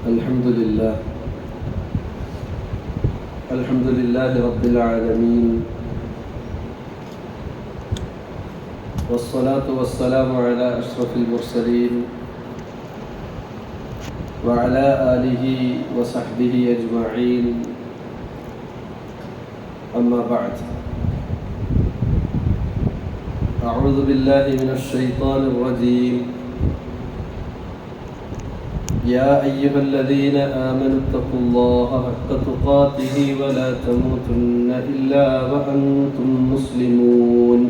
الحمد لله رب العالمين، والصلاة والسلام على أشرف المرسلين وعلى آله وصحبه أجمعين. أما بعد، أعوذ بالله من الشيطان الرجيم. يا أيها الذين آمنوا اتقوا الله حق تقاته ولا تموتن إلا وأنتم مسلمون.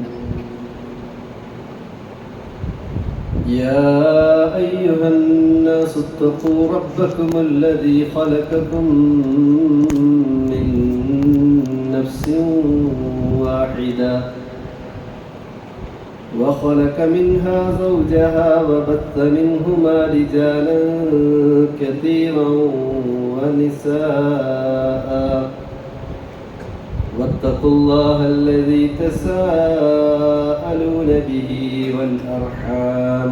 يا أيها الناس اتقوا ربكم الذي خلقكم من نفس واحدة وخلق منها زوجها وبث منهما رجالا كثيرا ونساء، واتقوا الله الذي تساءلون به والأرحام،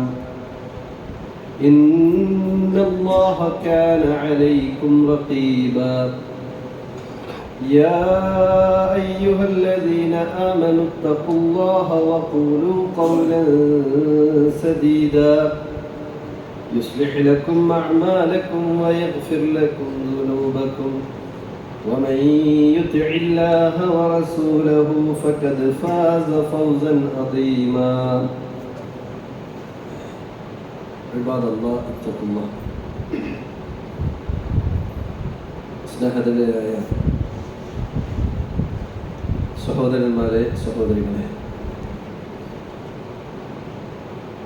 إن الله كان عليكم رقيبا. يا أيها الذين آمنوا اتقوا الله وقولوا قولا سديدا يصلح لكم أعمالكم ويغفر لكم ذنوبكم، ومن يطع الله ورسوله فقد فاز فوزا عظيما. عباد الله اتقوا الله. സ്നേഹത്തിൻ്റെതായ സഹോദരന്മാരെ, സഹോദരികളെ,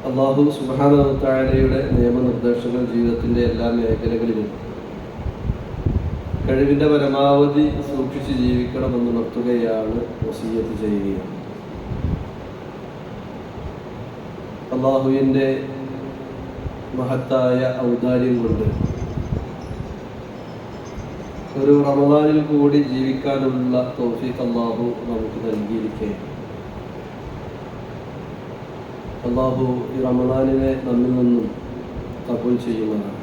അല്ലാഹു സുബ്ഹാനഹു വ തആലയുടെ നിയമനിർദ്ദേശങ്ങൾ ജീവിതത്തിൻ്റെ എല്ലാ മേഖലകളിലും കഴിവിൻ്റെ പരമാവധി സൂക്ഷിച്ച് ജീവിക്കണമെന്ന് ഉണർത്തുകയാണ്, വസിയ്യത്ത് ചെയ്യുകയാണ്. അല്ലാഹുവിൻ്റെ മഹത്തായ ഔദാര്യം കൊണ്ട് ഒരു റമദാനിൽ കൂടി ജീവിക്കാനുള്ള തൗഫീഖ് അല്ലാഹു നമുക്ക് നൽകിയിരിക്കെ അല്ലാഹു ഈ റമദാനിനെ നമ്മിൽ നിന്നും കബൂൽ ചെയ്യുന്നതാണ്.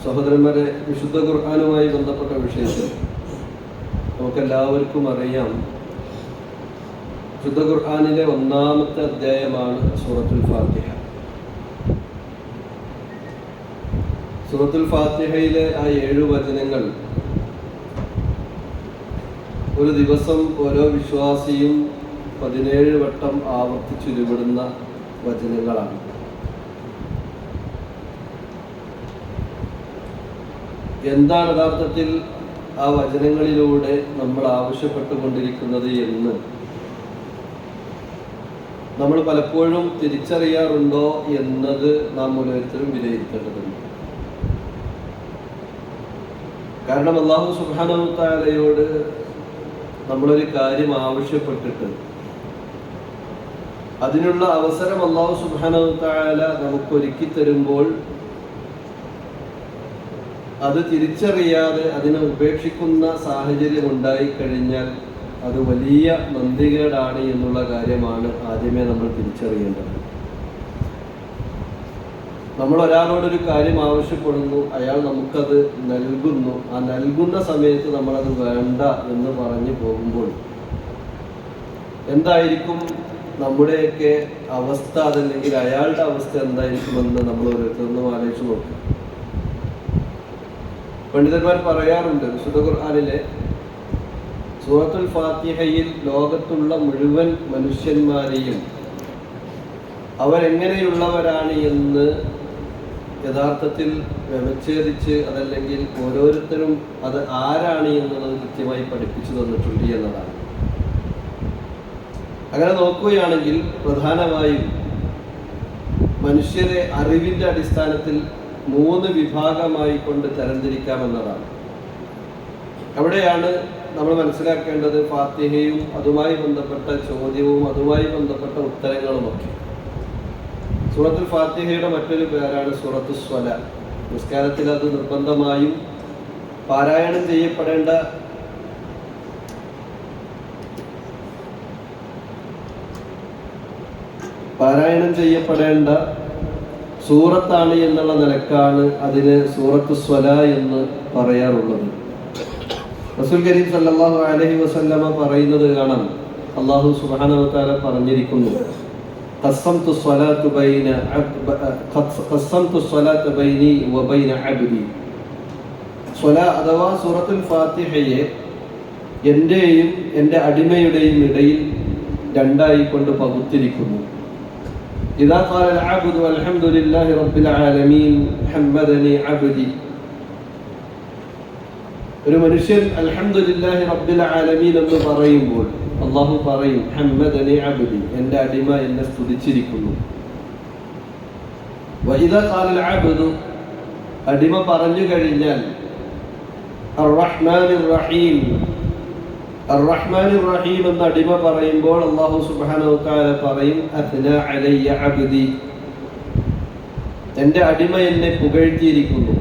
സഹോദരന്മാരെ, വിശുദ്ധ ഖുർആനുമായി ബന്ധപ്പെട്ട വിഷയത്തിൽ നമുക്കെല്ലാവർക്കും അറിയാം, വിശുദ്ധ ഖുർആനിലെ ഒന്നാമത്തെ അധ്യായമാണ് സൂറത്തുൽ ഫാത്തിഹ. സൂറത്തുൽ ഫാത്തിഹയിലെ ആ 7 വചനങ്ങൾ ഒരു ദിവസം ഓരോ വിശ്വാസിയും 17 വട്ടം ആവർത്തിച്ചുരുവിടുന്ന വചനങ്ങളാണ്. എന്താണ് യഥാർത്ഥത്തിൽ ആ വചനങ്ങളിലൂടെ നമ്മൾ ആവശ്യപ്പെട്ടുകൊണ്ടിരിക്കുന്നത് എന്ന് നമ്മൾ പലപ്പോഴും തിരിച്ചറിയാറുണ്ടോ എന്നത് നാം ഓരോരുത്തരും വിലയിരുത്തേണ്ടതുണ്ട്. കാരണം അല്ലാഹു സുബ്ഹാനഹു വ തആലയോട് നമ്മളൊരു കാര്യം ആവശ്യപ്പെട്ടിട്ട് അതിനുള്ള അവസരം അല്ലാഹു സുബ്ഹാനഹു വ തആല നമുക്ക് ഒരുക്കി തരുമ്പോൾ അത് തിരിച്ചറിയാതെ അതിനെ ഉപേക്ഷിക്കുന്ന സാഹചര്യം ഉണ്ടായിക്കഴിഞ്ഞാൽ അത് വലിയ നന്ദികേടാണ് എന്നുള്ള കാര്യമാണ് ആദ്യമേ നമ്മൾ തിരിച്ചറിയേണ്ടത്. നമ്മൾ ഒരാളോടൊരു കാര്യം ആവശ്യപ്പെടുന്നു, അയാൾ നമുക്കത് നൽകുന്നു. ആ നൽകുന്ന സമയത്ത് നമ്മളത് വേണ്ട എന്ന് പറഞ്ഞു പോകുമ്പോൾ എന്തായിരിക്കും നമ്മുടെയൊക്കെ അവസ്ഥ, അതല്ലെങ്കിൽ അയാളുടെ അവസ്ഥ എന്തായിരിക്കുമെന്ന് നമ്മൾ ഓരോരുത്തരും ആലോചിച്ച് നോക്കും. പണ്ഡിതന്മാർ പറയാറുണ്ട്, വിശുദ്ധ ഖുർആനിലെ സൂറത്തുൽ ഫാത്തിഹയിൽ ലോകത്തുള്ള മുഴുവൻ മനുഷ്യന്മാരെയും അവരെങ്ങനെയുള്ളവരാണ് എന്ന് യഥാർത്ഥത്തിൽ വ്യവച്ഛേദിച്ച്, അതല്ലെങ്കിൽ ഓരോരുത്തരും അത് ആരാണ് എന്നുള്ളത് കൃത്യമായി പഠിപ്പിച്ചു തന്നിട്ടുണ്ട് എന്നതാണ്. അങ്ങനെ നോക്കുകയാണെങ്കിൽ പ്രധാനമായും മനുഷ്യരെ അറിവിൻ്റെ അടിസ്ഥാനത്തിൽ 3 വിഭാഗമായി കൊണ്ട് തരംതിരിക്കാമെന്നതാണ്. അവിടെയാണ് നമ്മൾ മനസ്സിലാക്കേണ്ടത് ഫാത്തിഹയും അതുമായി ബന്ധപ്പെട്ട ചോദ്യവും അതുമായി ബന്ധപ്പെട്ട ഉത്തരങ്ങളുമൊക്കെ. സൂറത്തുൽ ഫാത്തിഹയുടെ മറ്റൊരു പേരാണ് സൂറത്തുൽ സ്വലാ. നിസ്കാരത്തിൽ അത് നിർബന്ധമായും പാരായണം ചെയ്യപ്പെടേണ്ട പാരായണം ചെയ്യപ്പെടേണ്ട സൂറത്താണ് എന്നുള്ള നിലക്കാണ് അതിന് സൂറത്തു സ്വല എന്ന് പറയാറുള്ളത്. റസൂൽ കരീം സല്ലല്ലാഹു അലൈഹി വസല്ലമ പറയുന്നത് കാണാം, അല്ലാഹു സുബ്ഹാനഹു വ തആല പറഞ്ഞിരിക്കുന്നു, ഖസ്സംതു സ്വലാത്ത ബൈനി വ ബൈന അബ്ദി. സ്വലാ അഥവാ സൂറത്തുൽ ഫാത്തിഹയെ എന്റെയും എൻ്റെ അടിമയുടെയും ഇടയിൽ രണ്ടായി കൊണ്ട് പകുത്തിരിക്കുന്നു. ഇദാ ഖാല അൽ അബ്ദു അൽഹംദുലില്ലാഹി റബ്ബിൽ ആലമീൻ ഹമ്മദനി അബ്ദി. ഒരു മനുഷ്യൻ അൽഹംദുലില്ലാഹി റബ്ബിൽ ആലമീൻ എന്ന് പറയുമ്പോൾ അല്ലാഹു പറയും, ഹമ്മദനി അബ്ദി, എൻ്റെ അടിമ എന്നെ സ്തുതിച്ചിരിക്കുന്നു. വഇദാ ഖാല അൽ അബ്ദു, അടിമ പറഞ്ഞു കഴിഞ്ഞാൽ അർറഹ്മാനിർ റഹീം, അർറഹ്മാനിർ റഹീം എന്ന അടിമ പറയുമ്പോൾ അല്ലാഹു സുബ്ഹാനഹു വ തആല പറയും, അത്നാ അലയ്യ അബ്ദി, എൻ്റെ അടിമ എന്നെ പുകഴ്ത്തിയിരിക്കുന്നു.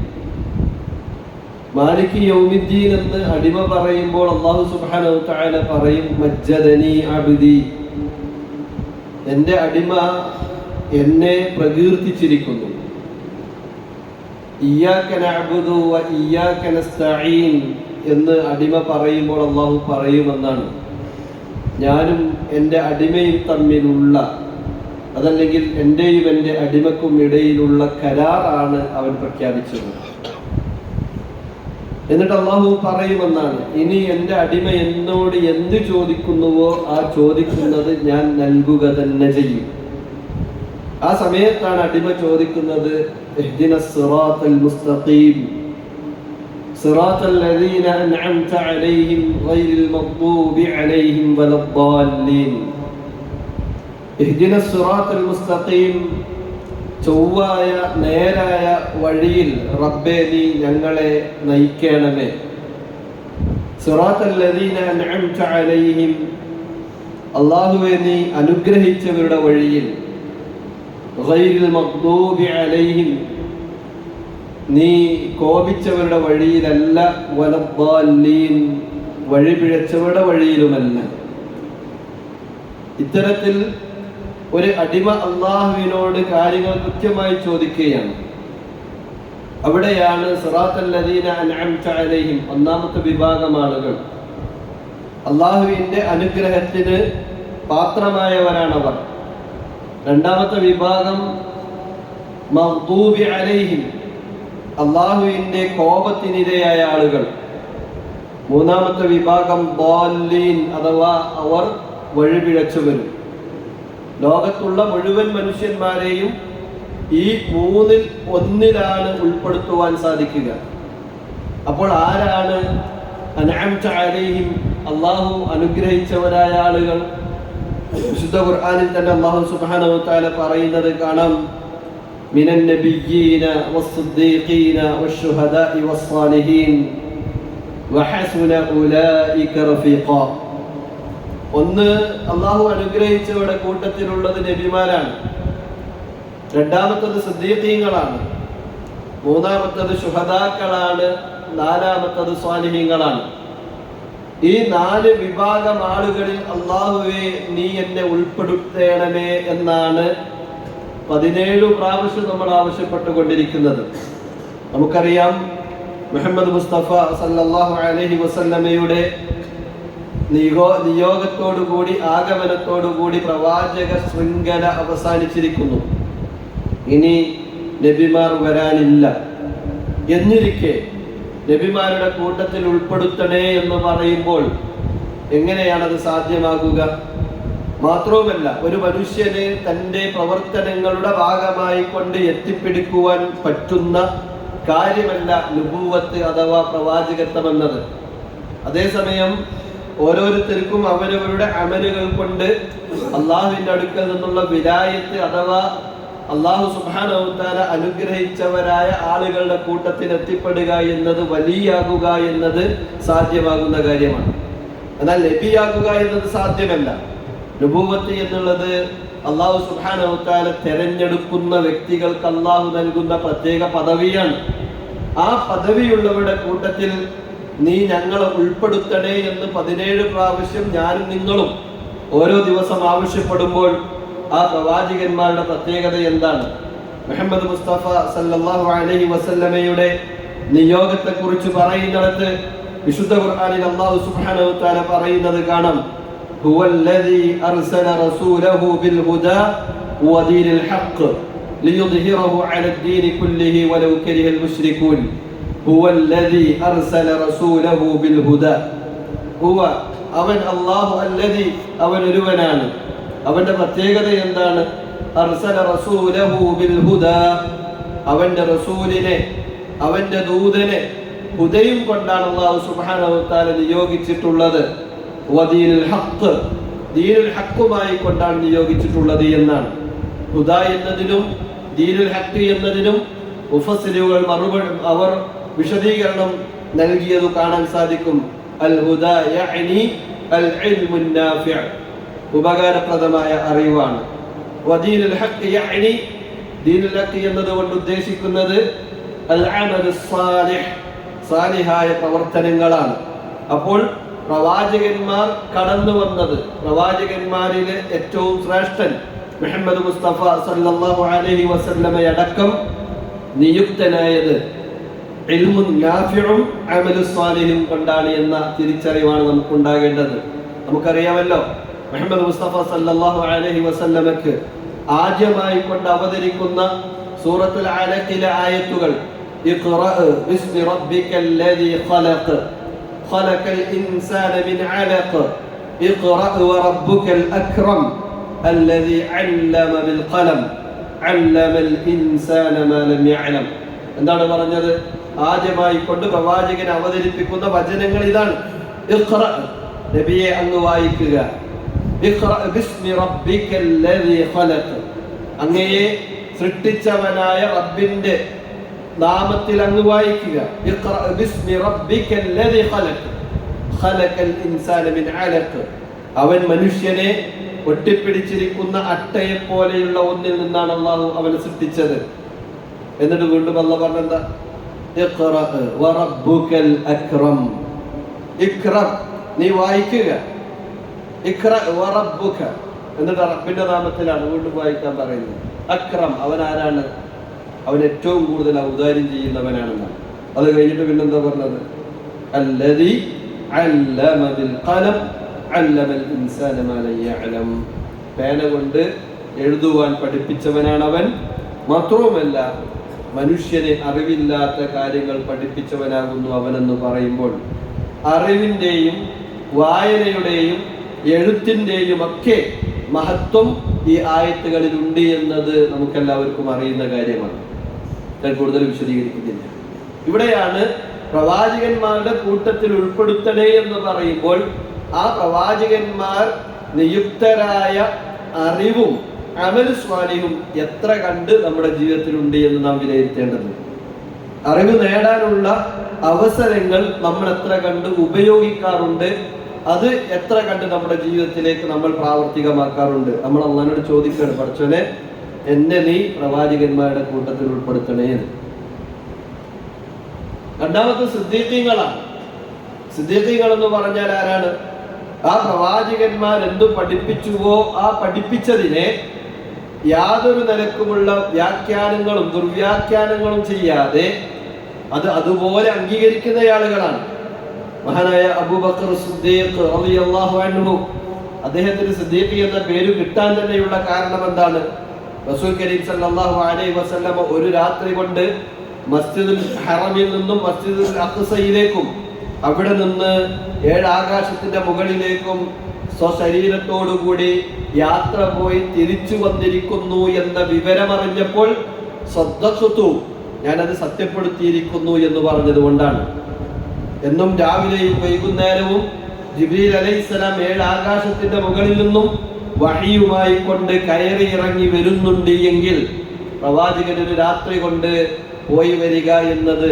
മാലിക് യൗമിദ്ദീൻ എന്ന് അടിമ പറയുമ്പോൾ അല്ലാഹു സുബ്ഹാനഹു വ തആല പറയും, മജ്ജദനി അബ്ദി, എൻ്റെ അടിമ എന്നെ പ്രകീർത്തിച്ചിരിക്കുന്നു. ഇയ്യാക നഅ്ബുദു വ ഇയ്യാക നസ്തഈൻ എന്ന് അടിമ പറയുമ്പോൾ അല്ലാഹു പറയുമെന്നാണ്, ഞാനും എൻ്റെ അടിമയും തമ്മിലുള്ള, അതല്ലെങ്കിൽ എൻ്റെയും എൻ്റെ അടിമക്കും ഇടയിലുള്ള കരാറാണ് അവൻ പ്രഖ്യാപിച്ചത്. എന്നിട്ട് അല്ലാഹു പറയുമെന്നാണ്, ഇനി എൻ്റെ അടിമ എന്നോട് എന്ത് ചോദിക്കുന്നുവോ ആ ചോദിക്കുന്നത് ഞാൻ നൽകുക തന്നെ ചെയ്യും. ആ സമയത്താണ് അടിമ ചോദിക്കുന്നത്, ഇഹ്ദിനസ് സിറാത്തൽ മുസ്തഖീം സിറാത്തൽ ലദീന അൻഅംത അലൈഹിം ഗൈറിൽ മഗ്ദൂബി അലൈഹിം വലദ്ദാല്ലീൻ. ഇഹ്ദിനസ് സിറാത്തൽ മുസ്തഖീം, ചൊവ്വായ നേരായ വഴിയിൽ റബ്ബേ നീ ഞങ്ങളെ നയിക്കണമേ. സിറാത്തൽ ലദീന അൻഅംത അലൈഹിം, അല്ലാഹുവേ നീ അനുഗ്രഹിച്ചവരുടെ വഴിയിൽ, ഗൈറിൽ മഗ്ദൂബി അലൈഹിം, നീ കോപിച്ചവരുടെ വഴിയിലല്ല, വലദ്ദാല്ലീൻ, വഴി പിഴച്ചവരുടെ വഴിയിലുമല്ല. ഇത്തരത്തിൽ ഒരു അടിമ അല്ലാഹുവിനോട് കാര്യങ്ങൾ കൃത്യമായി ചോദിക്കുകയാണ്. അവിടെയാണ് സിറാത്തൽ ലദീന അൻഅംത അലൈഹിം, ഒന്നാമത്തെ വിഭാഗം ആളുകൾ, അല്ലാഹുവിൻ്റെ അനുഗ്രഹത്തിന് പാത്രമായവരാണവർ. രണ്ടാമത്തെ വിഭാഗം മഗ്ദൂബി അലൈഹിം, അല്ലാഹുവിൻ്റെ കോപത്തിനിരയായ ആളുകൾ. മൂന്നാമത്തെ വിഭാഗം ദ്വാല്ലീൻ, അഥവാ അവർ വഴിപിഴച്ചവരും. ലോകത്തുള്ള മുഴുവൻ മനുഷ്യന്മാരെയും ഈ മൂന്നിൽ ഒന്നിലാണ് ഉൾപ്പെടുത്തുവാൻ സാധിക്കുക. അപ്പോൾ ആരാണ് അൻഅംത അലൈഹിം, അല്ലാഹു അനുഗ്രഹിച്ചവരായ ആളുകൾ? വിശുദ്ധ ഖുർആനിൽ തന്നെ അല്ലാഹു സുബ്ഹാനഹു വ തആല പറയുന്നത് കാണാം, മിനൻ നബിയ്യീന വസ്സിദ്ദീഖീന വശുഹദാഇ വസ്സാലിഹീൻ വഹസുന ഉലൈക റഫീഖ. ഒന്ന്, അല്ലാഹു അനുഗ്രഹിച്ചവരുടെ കൂട്ടത്തിലുള്ളത് നബിമാരാണ്. രണ്ടാമത്തത് സിദ്ദീഖീങ്ങളാണ്. മൂന്നാമത്തത് ശുഹദാക്കളാണ്. നാലാമത്തത് സ്വാലിഹീങ്ങളാണ്. ഈ നാല് വിഭാഗം ആളുകളിൽ അല്ലാഹുവേ നീ എന്നെ ഉൾപ്പെടുത്തണമേ എന്നാണ് 17 പ്രാവശ്യം നമ്മൾ ആവശ്യപ്പെട്ടുകൊണ്ടിരിക്കുന്നത്. നമുക്കറിയാം, മുഹമ്മദ് മുസ്തഫ സല്ലല്ലാഹു അലൈഹി വസല്ലമയുടെ നിയോഗത്തോടുകൂടി, ആഗമനത്തോടുകൂടി പ്രവാചക ശൃംഖല അവസാനിച്ചിരിക്കുന്നു. ഇനി നബിമാർ വരാനില്ല. എന്നിരിക്കെ നബിമാരുടെ കൂട്ടത്തിൽ ഉൾപ്പെടുത്തണേ എന്ന് പറയുമ്പോൾ എങ്ങനെയാണത് സാധ്യമാകുക? മാത്രവുമല്ല, ഒരു മനുഷ്യന് തൻ്റെ പ്രവർത്തനങ്ങളുടെ ഭാഗമായി കൊണ്ട് എത്തിപ്പിടിക്കുവാൻ പറ്റുന്ന കാര്യമല്ല നുബുവത്ത് അഥവാ പ്രവാചകത്വം എന്നത്. അതേസമയം ഓരോരുത്തർക്കും അവരവരുടെ അമലുകൾ കൊണ്ട് അള്ളാഹുവിൻ്റെ അടുക്കൽ നിന്നുള്ള വിലായത്ത് അഥവാ അല്ലാഹു സുബ്ഹാനഹു വ തആല അനുഗ്രഹിച്ചവരായ ആളുകളുടെ കൂട്ടത്തിൽ എത്തിപ്പെടുക എന്നത്, വലിയാകുക എന്നത് സാധ്യമാകുന്ന കാര്യമാണ്. എന്നാൽ നബിയാകുക എന്നത് സാധ്യമല്ല. നുബുവത്ത് എന്നുള്ളത് അല്ലാഹു സുബ്ഹാനഹു വ തആല തെരഞ്ഞെടുക്കുന്ന വ്യക്തികൾക്ക് അല്ലാഹു നൽകുന്ന പ്രത്യേക പദവിയാണ്. ആ പദവിയുള്ളവരുടെ കൂട്ടത്തിൽ നീ ഞങ്ങളെ ഉൾപ്പെടുത്തണേ എന്ന് 17 പ്രാവശ്യം ഞാനും നിങ്ങളും ഓരോ ദിവസം ആവശ്യപ്പെടുമ്പോൾ ആ പ്രവാചകന്മാരുടെ പ്രത്യേകത എന്താണ്? മുഹമ്മദ് മുസ്തഫ സല്ലല്ലാഹു അലൈഹി വസല്ലമയുടെ നിയോഗത്തെക്കുറിച്ച് പറയുന്നിടത്ത് വിശുദ്ധ ഖുർആനിൽ അല്ലാഹു സുബ്ഹാനഹു വ തആല പറയുന്നത് കാണാം, ഹുവല്ലദീ അർസല റസൂലഹു ബിൽ ഹുദാ വദീനിൽ ഹഖ് ലിയുദ്ഹിറഹു അലദ്ദീനി കുല്ലിഹി വലൗ കരിഹൽ മുശ്രികൂൻ. ഹുവല്ലദീ അർസല റസൂലഹു ബിൽ ഹുദാ. ഹുവ അവൻ, അല്ലാഹു അല്ലദീ അവൻ ഒരുവനാണ്. അവന്റെ പ്രത്യേകത എന്താണ്? അർസല റസൂലഹു ബിൽ ഹുദാ, അവന്റെ റസൂലിനെ, അവന്റെ ദൂതനെ ഹുദയും കൊണ്ടാണ് അല്ലാഹു സുബ്ഹാനഹു വ തആല നിയോഗിച്ചിട്ടുള്ളത്. വദീനുൽ ഹഖ്, ദീനുൽ ഹഖുമായി കൊണ്ടാണ് നിയോഗിച്ചിട്ടുള്ളത് എന്നാണ്. ഹുദ എന്നതിനും ദീനുൽ ഹഖ് എന്നതിനും മുഫസ്സിലുകൾ അവർ വിശദീകരണം നൽകിയത് കാണാൻ സാധിക്കും. അൽ ഹുദ യഅനി അൽ ഇൽമുൻ നാഫിഅ്, ഉപകാരപ്രദമായ അറിവാണ്. വദീനുൽ ഹഖ് യഅനി, ദീനുൽ ഹഖ് എന്നതുകൊണ്ട് ഉദ്ദേശിക്കുന്നത് അൽ അമലുസ് സാലിഹ്, സാലിഹായ പ്രവർത്തനങ്ങളാണ്. അപ്പോൾ പ്രവാചകന്മാർ കടന്നു വന്നത്, പ്രവാചകന്മാരിലെ ഏറ്റവും ശ്രേഷ്ഠൻ മുഹമ്മദ് മുസ്തഫ സല്ലല്ലാഹു അലൈഹി വസല്ലമയടക്കം നിയുക്തനായത് ഇൽമുൻ നാഫിഉം അമലുസ് സാലിഹും കൊണ്ടാണ് എന്ന തിരിച്ചറിവാണ് നമുക്കുണ്ടാകേണ്ടത്. നമുക്കറിയാമല്ലോ, മുഹമ്മദ് മുസ്തഫ സല്ലല്ലാഹു അലൈഹി വസല്ലമക്ക് ആദ്യമായി കൊണ്ട് അവതരിക്കുന്ന സൂറത്തുൽ അലഖിലെ ആയത്തുകൾ ഇഖ്റഅ ബിസ്മി റബ്ബിക്കൽ ലദീ ഖലഖ് ഖലഖൽ ഇൻസാന മിൻ അലഖ് ഇഖ്റഅ വറബ്ബുക്കൽ അക്രം അല്ലദീ അല്ലമ ബിൽ ഖലം അല്ലമൽ ഇൻസാന മാ ലം യഅലം. എന്താണ് പറഞ്ഞത്? ആദ്യമായി കൊണ്ട് പ്രവാചകൻ അവതരിപ്പിക്കുന്ന വചനങ്ങൾ ഇതാണ്. ഇഖ്റഅ, നബിയെ അങ്ങ് വായിക്കുക. ഇഖ്റഅ ബിസ്മി റബ്ബിക്കൽ ലദീ ഖലഖ്, അങ്ങയെ സൃഷ്ടിച്ചവനായ റബ്ബിന്റെ നാമത്തിൽ അങ്ങ് വായിക്കുക. ഇഖ്റഅ ബിസ്മി റബ്ബിക്കൽ ലദീ ഖലഖ് ഖലഖൽ ഇൻസാന മിൻ അലഖ്, അവൻ മനുഷ്യനെ ഒട്ടിപ്പിടിച്ചിരിക്കുന്ന അട്ടയെ പോലെയുള്ള ഒന്നിൽ നിന്നാണ് അല്ലാഹു അവനെ സൃഷ്ടിച്ചത്. എന്നിട്ട് വീണ്ടും അല്ലാഹു പറഞ്ഞെന്താ? ഇഖ്റഅ വറബ്ബുക്കൽ അക്രം, ഇഖ്റഅ നീ വായിക്കുക. ഇഖ്റഅ വറബ്ബുക, എന്നിട്ട് റബ്ബിന്റെ നാമത്തിലാണ് വീണ്ടും വായിക്കാൻ പറയുന്നത്. അക്രം, അവൻ ആരാണ്? അവൻ ഏറ്റവും കൂടുതൽ ഔദാര്യം ചെയ്യുന്നവനാണെന്നാണ്. അത് കഴിഞ്ഞിട്ട് പിന്നെന്താ പറഞ്ഞത്? അല്ലദീ അല്ലമ ബിൽ ഖലം അല്ലമൽ ഇൻസാന മാ ലം യഅലം, പേന കൊണ്ട് എഴുതുവാൻ പഠിപ്പിച്ചവനാണ് അവൻ. മാത്രവുമല്ല, മനുഷ്യനെ അറിവില്ലാത്ത കാര്യങ്ങൾ പഠിപ്പിച്ചവനാകുന്നു അവനെന്ന് പറയുമ്പോൾ അറിവിൻ്റെയും വായനയുടെയും എഴുത്തിൻ്റെയും ഒക്കെ മഹത്വം ഈ ആയത്തുകളിൽ ഉണ്ട് എന്നത് നമുക്കെല്ലാവർക്കും അറിയുന്ന കാര്യമാണ്. ഞാൻ കൂടുതൽ വിശദീകരിക്കുന്നില്ല. ഇവിടെയാണ് പ്രവാചകന്മാരുടെ കൂട്ടത്തിൽ ഉൾപ്പെടുത്തണേ എന്ന് പറയുമ്പോൾ ആ പ്രവാചകന്മാർ നിയുക്തരായ അറിവും അമലു സ്വാലിഹും എത്ര കണ്ട് നമ്മുടെ ജീവിതത്തിലുണ്ട് എന്ന് നാം വിലയിരുത്തേണ്ടത്. അറിവ് നേടാനുള്ള അവസരങ്ങൾ നമ്മൾ എത്ര കണ്ട് ഉപയോഗിക്കാറുണ്ട്, അത് എത്ര കണ്ട് നമ്മുടെ ജീവിതത്തിലേക്ക് നമ്മൾ പ്രാവർത്തികമാക്കാറുണ്ട്. നമ്മൾ അള്ളാഹുവിനോട് ചോദിക്കുകയാണ്, പടച്ചോനെ എന്നെ നീ പ്രവാചകന്മാരുടെ കൂട്ടത്തിൽ ഉൾപ്പെടുത്തണേ. രണ്ടാമത്തെ സിദ്ദീഖീങ്ങളാണ്. സിദ്ദീഖീങ്ങൾ എന്ന് പറഞ്ഞാൽ ആരാണ്? ആ പ്രവാചകന്മാർ എന്തു പഠിപ്പിച്ചുവോ ആ പഠിപ്പിച്ചതിനെ യാതൊരു നിലക്കുമുള്ള വ്യാഖ്യാനങ്ങളും ദുർവ്യാഖ്യാനങ്ങളും ചെയ്യാതെ അത് അതുപോലെ അംഗീകരിക്കുന്ന ആളുകളാണ്. മഹാനായ അബൂബക്കർ സിദ്ദീഖ് റളിയല്ലാഹു അൻഹു, അദ്ദേഹത്തിന് സിദ്ദീഖ് എന്ന പേര് കിട്ടാൻ തന്നെയുള്ള കാരണം എന്താണ്? റസൂൽ കരീം സല്ലല്ലാഹു അലൈഹി വസല്ലമ ഒരു രാത്രി കൊണ്ട് മസ്ജിദുൽ ഹറമിൽ നിന്നും മസ്ജിദുൽ അഖ്സയിലേക്കും അവിടെ നിന്ന് 7 ആകാശത്തിന്റെ മുകളിലേക്കും സ്വശരീരത്തോടുകൂടി യാത്ര പോയി തിരിച്ചു വന്നിരിക്കുന്നു എന്ന വിവരമറിഞ്ഞപ്പോൾ സദ്ദഖ്തു, ഞാനത് സത്യപ്പെടുത്തിയിരിക്കുന്നു എന്ന് പറഞ്ഞതുകൊണ്ടാണ്. എന്നും രാവിലെയും വൈകുന്നേരവും ജിബ്രീൽ അലൈഹിസ്സലാം 7 ആകാശത്തിന്റെ മുകളിൽ നിന്നും വഹിയുമായി കൊണ്ട് കയറി ഇറങ്ങി വരുന്നുണ്ട് എങ്കിൽ പ്രവാചകൻ ഒരു രാത്രി കൊണ്ട് പോയി വരിക എന്നത്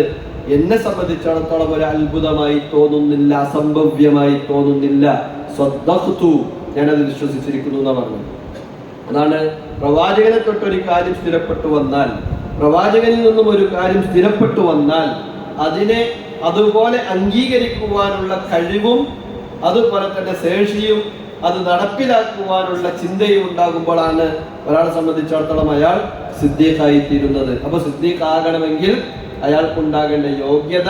എന്നെ സംബന്ധിച്ചിടത്തോളം ഒരു അത്ഭുതമായി തോന്നുന്നില്ല, അസംഭവ്യമായി തോന്നുന്നില്ല. സദ്ദഖ്തു, ഞാനത് വിശ്വസിച്ചിരിക്കുന്നു എന്ന് പറഞ്ഞു. അതാണ് പ്രവാചകനെ തൊട്ടൊരു കാര്യം സ്ഥിരപ്പെട്ടു വന്നാൽ, പ്രവാചകനിൽ നിന്നും ഒരു കാര്യം സ്ഥിരപ്പെട്ടു വന്നാൽ അതിനെ അതുപോലെ അംഗീകരിക്കുവാനുള്ള കഴിവും അതുപോലെ തന്നെ ശേഷിയും അത് നടപ്പിലാക്കുവാനുള്ള ചിന്തയും ഉണ്ടാകുമ്പോഴാണ് ഒരാളെ സംബന്ധിച്ചിടത്തോളം അയാൾ സിദ്ദീഖായിത്തീരുന്നത്. അപ്പൊ സിദ്ദീഖ് ആകണമെങ്കിൽ അയാൾക്കുണ്ടാകേണ്ട യോഗ്യത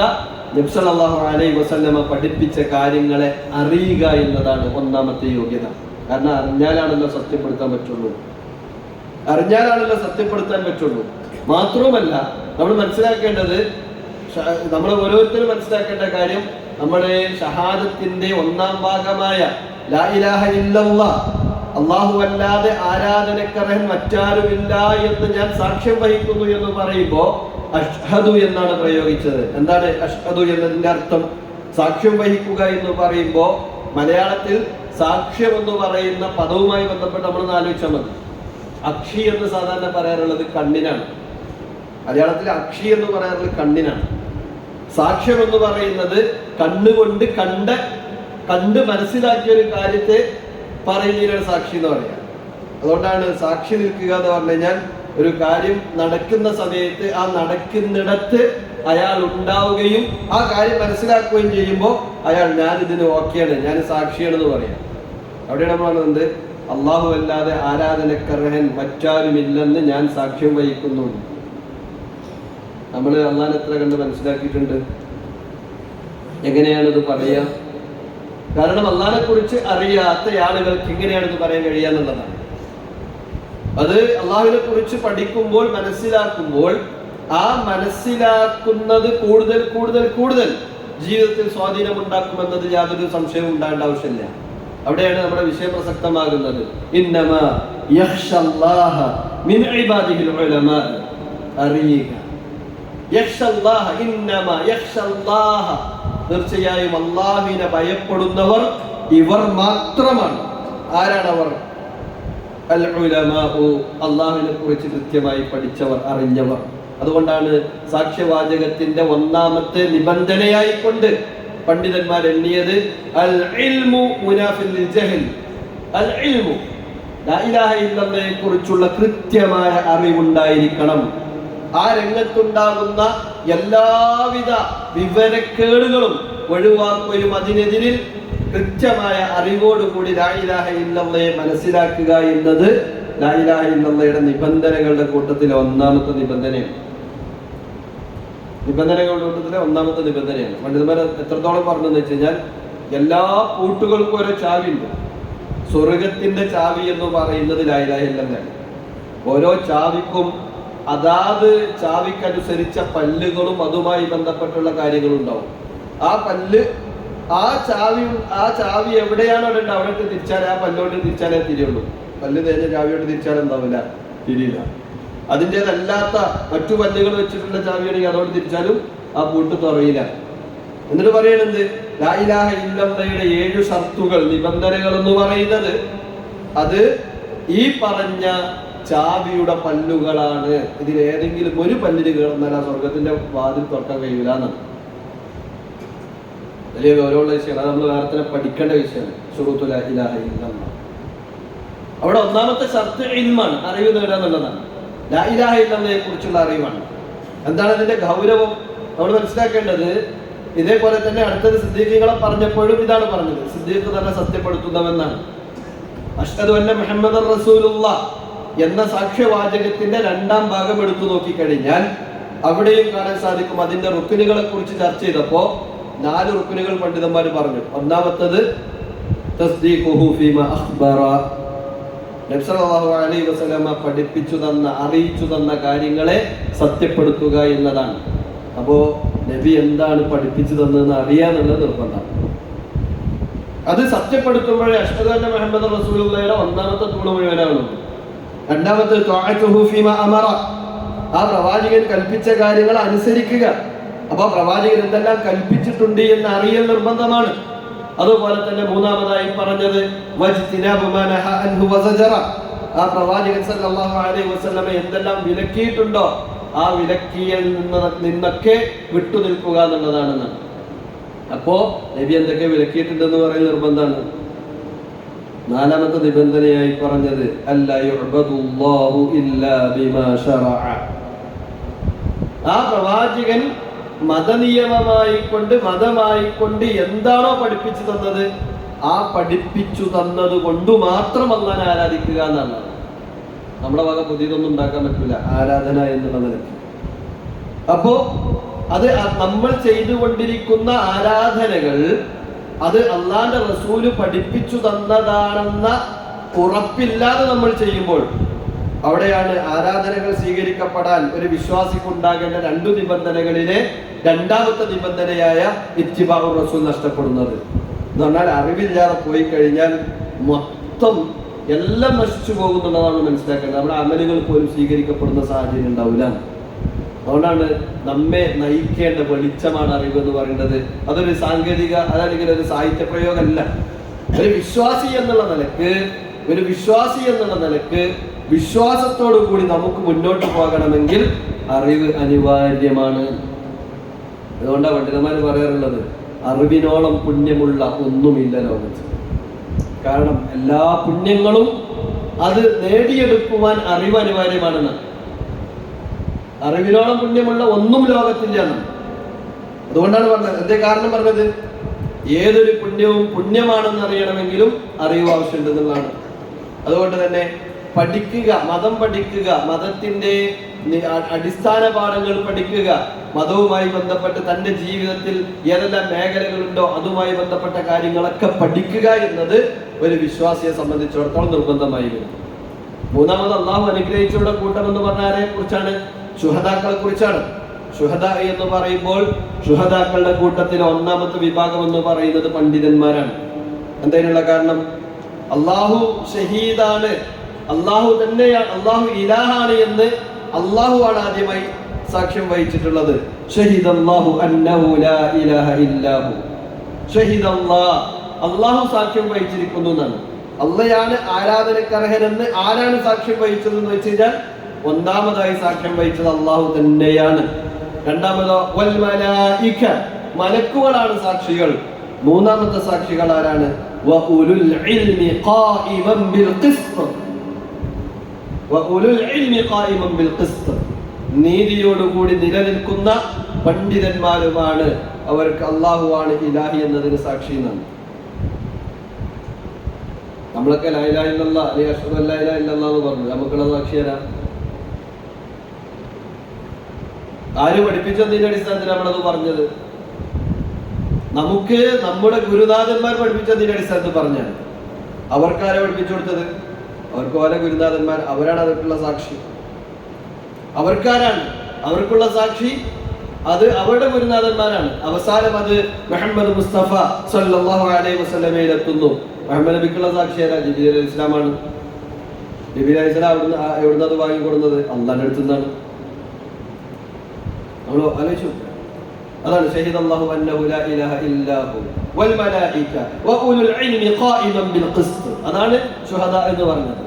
നബി സല്ലല്ലാഹു അലൈഹി വസല്ലമ പഠിപ്പിച്ച കാര്യങ്ങളെ അറിയുക എന്നതാണ് ഒന്നാമത്തെ യോഗ്യത. കാരണം അറിഞ്ഞാലാണല്ലോ സത്യപ്പെടുത്താൻ പറ്റുള്ളൂ. മാത്രവുമല്ല നമ്മൾ മനസ്സിലാക്കേണ്ടത്, നമ്മൾ ഓരോരുത്തരും മനസ്സിലാക്കേണ്ട കാര്യം, നമ്മുടെ ഷഹാദത്തിന്റെ ഒന്നാം ഭാഗമായ ലാ ഇലാഹ ഇല്ലല്ലാഹ്, അല്ലാഹു അല്ലാതെ ആരാധനക്കർഹൻ മറ്റാരുമില്ല എന്ന് ഞാൻ സാക്ഷ്യം വഹിക്കുന്നു എന്ന് പറയുമ്പോൾ അഷ്ഹദു എന്നാണ് പ്രയോഗിച്ചത്. എന്താണ് അഷ്ഹദു എന്നതിന്റെ അർത്ഥം? സാക്ഷ്യം വഹിക്കുക എന്ന് പറയുമ്പോൾ മലയാളത്തിൽ സാക്ഷ്യം എന്ന് പറയുന്ന പദവുമായി ബന്ധപ്പെട്ട് നമ്മളൊന്ന് ആലോചിച്ചാൽ മതി. അക്ഷി എന്ന് സാധാരണ പറയാറുള്ളത് കണ്ണിനാണ്. മലയാളത്തിൽ അക്ഷി എന്ന് പറയാറുള്ളത് കണ്ണിനാണ്. സാക്ഷ്യം എന്ന് പറയുന്നത് കണ്ണുകൊണ്ട് കണ്ട് മനസ്സിലാക്കിയ ഒരു കാര്യത്തെ പറയുന്നതിനാണ് സാക്ഷി എന്ന് പറയുക. അതുകൊണ്ടാണ് സാക്ഷി നിൽക്കുക എന്ന് പറഞ്ഞു കഴിഞ്ഞാൽ ഒരു കാര്യം നടക്കുന്ന സമയത്ത് ആ നടക്കുന്നിടത്ത് അയാൾ ഉണ്ടാവുകയും ആ കാര്യം മനസ്സിലാക്കുകയും ചെയ്യുമ്പോൾ അയാൾ ഞാനിതിന് ഓക്കെയാണ്, ഞാൻ സാക്ഷിയാണെന്ന് പറയാം. അവിടെയാണ് നമ്മൾ പറയുന്നത് അള്ളാഹു അല്ലാതെ ആരാധനക്കർഹൻ മറ്റാരുമില്ലെന്ന് ഞാൻ സാക്ഷ്യം വഹിക്കുന്നു. നമ്മൾ അള്ളാഹനെ എത്ര കണ്ട് മനസ്സിലാക്കിയിട്ടുണ്ട്? എങ്ങനെയാണിത് പറയുക? കാരണം അള്ളാഹിനെ കുറിച്ച് അറിയാത്ത ആളുകൾക്ക് എങ്ങനെയാണിത് പറയാൻ കഴിയാന്നുള്ളതാണ്. അത് അള്ളാഹുവിനെ കുറിച്ച് പഠിക്കുമ്പോൾ മനസ്സിലാക്കുമ്പോൾ ആ മനസ്സിലാക്കുന്നത് കൂടുതൽ ജീവിതത്തിൽ സ്വാധീനം ഉണ്ടാക്കുമെന്നത് യാതൊരു സംശയവും ഉണ്ടാകേണ്ട ആവശ്യമില്ല. അവിടെയാണ് നമ്മുടെ വിഷയം പ്രസക്തമാകുന്നത്. ഇന്നമാ യഖ്ശല്ലാഹ മിൻ ഇബാദിഹിൽ ഉലമാ, അറിയുക. യഖ്ശല്ലാഹ, ഇന്നമാ യഖ്ശല്ലാഹ, തീർച്ചയായും അല്ലാഹുവിനെ ഭയപ്പെടുന്നവർ ഇവർ മാത്രമാണ്. ആരാണവർ? അൽ ഉലമാഉ, അല്ലാഹുവിനെ കുറിച്ച് കൃത്യമായി പഠിച്ചവർ, അറിഞ്ഞവർ. അതുകൊണ്ടാണ് സാക്ഷ്യവാചകത്തിന്റെ ഒന്നാമത്തെ നിബന്ധനയായിക്കൊണ്ട് പണ്ഡിതന്മാർ എണ്ണിയത് അൽ ഇൽമു മുനാഫിൽ ലിൽ ജഹൽ. അൽ ഇൽമു, ലാ ഇലാഹ ഇല്ലല്ലാഹയെ കുറിച്ചുള്ള കൃത്യമായ അറിവുണ്ടായിരിക്കണം. ആ രംഗത്തുണ്ടാകുന്ന എല്ലാവിധ വിവരക്കേടുകളും ഒഴിവാക്കുകയും അതിനെതിരിൽ കൃത്യമായ അറിവോടുകൂടി ലാ ഇലാഹ ഇല്ലല്ലാഹയെ മനസ്സിലാക്കുക എന്നത് ലാ ഇലാഹ ഇല്ലല്ലാഹയുടെ നിബന്ധനകളുടെ കൂട്ടത്തിലെ ഒന്നാമത്തെ നിബന്ധനയാണ്. പണ്ഡിതന്മാർ എത്രത്തോളം പറഞ്ഞെന്ന് വെച്ച് കഴിഞ്ഞാൽ എല്ലാ പൂട്ടുകൾക്കും ഓരോ ചാവിയുണ്ട്. സ്വർഗത്തിന്റെ ചാവി എന്ന് പറയുന്നത് ലാ ഇലാഹ ഇല്ലല്ലാഹയാണ്. ഓരോ ചാവിക്കും അതാത് ചാവിക്കനുസരിച്ച പല്ലുകളും അതുമായി ബന്ധപ്പെട്ടുള്ള കാര്യങ്ങളും ഉണ്ടാവും. ആ പല്ല് ആ ചാവി എവിടെയാണ് അവിടെ ഉണ്ട്, അവിടെ തിരിച്ചാലേ ആ പല്ലോട്ട് തിരിച്ചാലേ തിരിയുള്ളൂ. പല്ല് തേഞ്ഞ ചാവിയോട്ട് തിരിച്ചാൽ എന്താവില്ല, തിരിയില്ല. അതിൻ്റെതല്ലാത്ത മറ്റു പല്ലുകൾ വെച്ചിട്ടുള്ള ചാവിയാണെങ്കിൽ അതോട് തിരിച്ചാലും ആ പൂട്ട് തുറയില്ല. എന്നിട്ട് പറയണത് ലാ ഇലാഹ ഇല്ലല്ലാഹയുടെ 7 ഷർത്തുകൾ, നിബന്ധനകൾ എന്ന് പറയുന്നത് അത് ഈ പറഞ്ഞ ചാവിയുടെ പല്ലുകളാണ്. ഇതിലേതെങ്കിലും ഒരു പല്ലിന് കയറുന്നാൽ ആ സ്വർഗത്തിന്റെ വാതിൽ തുറക്കാൻ കഴിയില്ല എന്നാണ്. വലിയ ഗൗരവമുള്ള വിഷയമാണ്. നമ്മൾ വേറെ തന്നെ പഠിക്കേണ്ട വിഷയമാണ്. ശുറൂത്തു ലാ ഇലാഹ ഇല്ലല്ലാഹ്. അവിടെ ഒന്നാമത്തെ ഷർത്ത് ഇൽമാണ്, അറിവ് നേടുക എന്നുള്ളതാണ്. ലാ ഇലാഹ ഇല്ലല്ലാഹയെ കുറിച്ചുള്ള അറിവാണ്. എന്താണ് ഇതിന്റെ ഗൗരവം നമ്മൾ മനസ്സിലാക്കേണ്ടത്? ഇതേപോലെ തന്നെ അടുത്തത് സിദ്ദീഖുകളെ പറഞ്ഞപ്പോഴും ഇതാണ് പറഞ്ഞത്. സിദ്ദീഖ് തന്നെ സത്യപ്പെടുത്തുന്നവെന്നാണ്. അഷ്ഹദു അന്ന മുഹമ്മദൻ റസൂലുള്ളാഹ് എന്ന സാക്ഷ്യവാചകത്തിന്റെ 2ാം ഭാഗം എടുത്തു നോക്കിക്കഴിഞ്ഞാൽ അവിടെയും കാണാൻ സാധിക്കും. അതിന്റെ റുക്നുകളെ കുറിച്ച് ചർച്ച ചെയ്തപ്പോ 4 റുക്നുകൾ പണ്ഡിതന്മാർ പറഞ്ഞു. ഒന്നാമത്തത് തസ്ദീഖുഹു ഫീമാ അഖ്ബറ, നബി സല്ലല്ലാഹു അലൈഹി വസല്ലമ പഠിപ്പിച്ചു തന്ന, അറിയിച്ചു തന്ന കാര്യങ്ങളെ സത്യപ്പെടുത്തുക എന്നതാണ്. അപ്പോ നബി എന്താണ് പഠിപ്പിച്ചു തന്നതെന്ന് അറിയാന്നുള്ളത് നിർബന്ധം. അത് സത്യപ്പെടുത്തുമ്പോഴേ അഷ്ഹദു അന്ന മുഹമ്മദൻ റസൂലുള്ളാഹിയുടെ ഒന്നാമത്തെ തൂണ് മുഴുവനാകുന്നു. രണ്ടാമത്തെ ത്വാഅതുഹു ഫീമാ അമറ, ആ പ്രവാചകൻ കൽപ്പിച്ച കാര്യങ്ങൾ അനുസരിക്കുക. അപ്പൊ പ്രവാചകൻ എന്തെല്ലാം കൽപ്പിച്ചിട്ടുണ്ട് എന്ന് അറിയൽ നിർബന്ധമാണ്. അതുപോലെ തന്നെ മൂന്നാമതായി പറഞ്ഞത് വജ്തിനാബു മാ നഹാ അൻഹു വസജറ, ആ പ്രവാചകൻ സല്ലല്ലാഹു അലൈഹി വസല്ലമ എന്തെല്ലാം വിലക്കിയിട്ടുണ്ടോ ആ വിലക്കിയിൽ നിന്നൊക്കെ വിട്ടുനിൽക്കുക എന്നുള്ളതാണ്. അപ്പോ നബി എന്തൊക്കെ വിലക്കിയിട്ടുണ്ടെന്ന് പറയുന്ന നിർബന്ധമാണ്. 4ാമത്തെ നിബന്ധനയായി പറഞ്ഞത് അല്ലാ യുഅബദുല്ലാഹു ഇല്ലാ ബിമാ ശറഅ, ആ പ്രവാചകൻ മതമായിക്കൊണ്ട് എന്താണോ പഠിപ്പിച്ചു തന്നത് ആ പഠിപ്പിച്ചു തന്നത് കൊണ്ട് മാത്രം അല്ലാഹനെ ആരാധിക്കുക എന്നാണ്. നമ്മുടെ വക പുതിയതൊന്നും ഉണ്ടാക്കാൻ പറ്റില്ല ആരാധന എന്നുള്ള നിലയ്ക്ക്. അപ്പോ അത് നമ്മൾ ചെയ്തുകൊണ്ടിരിക്കുന്ന ആരാധനകൾ അത് അള്ളാന്റെ റസൂല് പഠിപ്പിച്ചു തന്നതാണെന്ന ഉറപ്പില്ലാതെ നമ്മൾ ചെയ്യുമ്പോൾ അവിടെയാണ് ആരാധനകൾ സ്വീകരിക്കപ്പെടാൻ ഒരു വിശ്വാസിക്കുണ്ടാകേണ്ട 2 നിബന്ധനകളിലെ രണ്ടാമത്തെ നിബന്ധനയായ ഇത്തിബാഉർ റസൂൽ നഷ്ടപ്പെടുന്നത്. എന്ന് പറഞ്ഞാൽ അറിവില്ലാതെ പോയി കഴിഞ്ഞാൽ മൊത്തം എല്ലാം നശിച്ചു പോകുന്നുള്ളതാണ് മനസ്സിലാക്കേണ്ടത്. നമ്മുടെ അമലുകൾ പോലും സ്വീകരിക്കപ്പെടുന്ന സാഹചര്യം ഉണ്ടാവില്ല. അതുകൊണ്ടാണ് നമ്മെ നയിക്കേണ്ട വെളിച്ചമാണ് അറിവ് എന്ന് പറയുന്നത്. അതൊരു സാങ്കേതിക അതല്ലെങ്കിൽ ഒരു സാഹിത്യ പ്രയോഗമല്ല. ഒരു വിശ്വാസി എന്നുള്ള നിലക്ക് വിശ്വാസത്തോടു കൂടി നമുക്ക് മുന്നോട്ട് പോകണമെങ്കിൽ അറിവ് അനിവാര്യമാണ്. അതുകൊണ്ടാണ് പണ്ഡിതന്മാർ പറയാറുള്ളത്, അറിവിനോളം പുണ്യമുള്ള ഒന്നുമില്ല ലോകത്ത്. കാരണം എല്ലാ പുണ്യങ്ങളും അത് നേടിയെടുക്കുവാൻ അറിവ് അനിവാര്യമാണെന്ന്. അറിവിനോളം പുണ്യമുള്ള ഒന്നും ലോകത്തില്ല എന്നാണ്. അതുകൊണ്ടാണ് പറഞ്ഞത്. എന്തേ കാരണം പറഞ്ഞത്? ഏതൊരു പുണ്യവും പുണ്യമാണെന്ന് അറിയണമെങ്കിലും അറിവ് ആവശ്യമുണ്ടെന്നുള്ളതാണ്. അതുകൊണ്ട് തന്നെ പഠിക്കുക, മതം പഠിക്കുക, മതത്തിന്റെ അടിസ്ഥാന പാഠങ്ങൾ പഠിക്കുക, മതവുമായി ബന്ധപ്പെട്ട് തന്റെ ജീവിതത്തിൽ ഏതെല്ലാം മേഖലകളുണ്ടോ അതുമായി ബന്ധപ്പെട്ട കാര്യങ്ങളൊക്കെ പഠിക്കുക എന്നത് ഒരു വിശ്വാസിയെ സംബന്ധിച്ചിടത്തോളം നിർബന്ധമായി വരും. മൂന്നാമത് അള്ളാഹു അനുഗ്രഹിച്ചവരുടെ കൂട്ടം എന്ന് പറഞ്ഞാരെ കുറിച്ചാണ്? ശുഹദാക്കളെ കുറിച്ചാണ്. ശുഹദ എന്ന് പറയുമ്പോൾ ശുഹദാക്കളുടെ കൂട്ടത്തിൽ ഒന്നാമത്തെ വിഭാഗം എന്ന് പറയുന്നത് പണ്ഡിതന്മാരാണ്. എന്തതിനുള്ള കാരണം? അള്ളാഹു ഷഹീദാണ്, അള്ളാഹു തന്നെയാണ്, അള്ളാഹു ഇലാഹാണ് എന്ന് അള്ളാഹുവാണ് ആദ്യമായി സാക്ഷ്യം വഹിച്ചിട്ടുള്ളത്. ഷഹീദല്ലാഹു അന്നഹു ലാ ഇലാഹ ഇല്ലാഹു. ഷഹീദല്ലാഹ്, അള്ളാഹു സാക്ഷ്യം വഹിച്ചിരിക്കുന്നു എന്നാണ്. അള്ളയാണ് ആരാധനക്കർഹനെന്ന് ആരാണ് സാക്ഷ്യം വഹിച്ചതെന്ന് വെച്ച് കഴിഞ്ഞാൽ ഒന്നാമതായി സാക്ഷ്യം വഹിച്ചത് അള്ളാഹു തന്നെയാണ്. രണ്ടാമതോ വൽ മലായിക, മലക്കുകളാണ് സാക്ഷികൾ. മൂന്നാമത്തെ സാക്ഷികൾ ആരാണ്? വഉലുൽ ഇൽമി ഖായിമൻ ബിൽ ഖിസ്ത്. വഉലുൽ ഇൽമി ഖായിമൻ ബിൽ ഖിസ്ത്, നീതിയോടുകൂടി നിലനിൽക്കുന്ന പണ്ഡിതന്മാരുമാണ്. അവർക്ക് അള്ളാഹുവാണ് ഇലാഹി എന്നതിന് സാക്ഷി എന്നാണ്. നമ്മളൊക്കെ ലാ ഇലാഹ ഇല്ലല്ലാഹ് അല്ലെങ്കിൽ അഷ്ഹദു അല്ലാ ഇലാഹ ഇല്ലല്ലാഹ് എന്ന് പറഞ്ഞു. നമുക്കുള്ള സാക്ഷിയാരാ? ആര് പഠിപ്പിച്ചതിന്റെ അടിസ്ഥാനത്തിൽ നമ്മളത് പറഞ്ഞത്? നമുക്ക് നമ്മുടെ ഗുരുനാഥന്മാർ പഠിപ്പിച്ചതിന്റെ അടിസ്ഥാനത്തിൽ പറഞ്ഞാണ്. അവർക്കാരെ പഠിപ്പിച്ചു കൊടുത്തത്? അവർക്ക് ഓരോ ഗുരുനാഥന്മാർ, അവരാണ് അവർക്കുള്ള സാക്ഷി. അവർക്കാരാണ് അവർക്കുള്ള സാക്ഷി? അത് അവരുടെ ഗുരുനാഥന്മാരാണ്. അവസാനം അത് മുഹമ്മദ് മുസ്തഫ സല്ലല്ലാഹു അലൈഹി വസല്ലമയിൽ എത്തുന്നു. മുഹമ്മദ് നബിക്കുള്ള സാക്ഷി ആരാ? ജിബ്രീൽ അലൈഹി ഇസ്ലാമാണ്. ജിബ്രീൽ അലൈഹി ഇസ്ലാം എവിടുന്ന് അത് വാങ്ങിക്കൊടുന്നത്? അള്ളാന്റെ അടുത്ത് നിന്നാണ്. നമ്മൾ ആലോചിച്ചു. അതാണ് ഷഹീദല്ലാഹു അന്നഹു ലാ ഇലാഹ ഇല്ലാഹു വൽ മലായിക വഉലുൽ ഇൽമി ഖായിമൻ ബിൽ ഖിസ്ത്. അതാണ് ശുഹദാ എന്ന് പറഞ്ഞത്.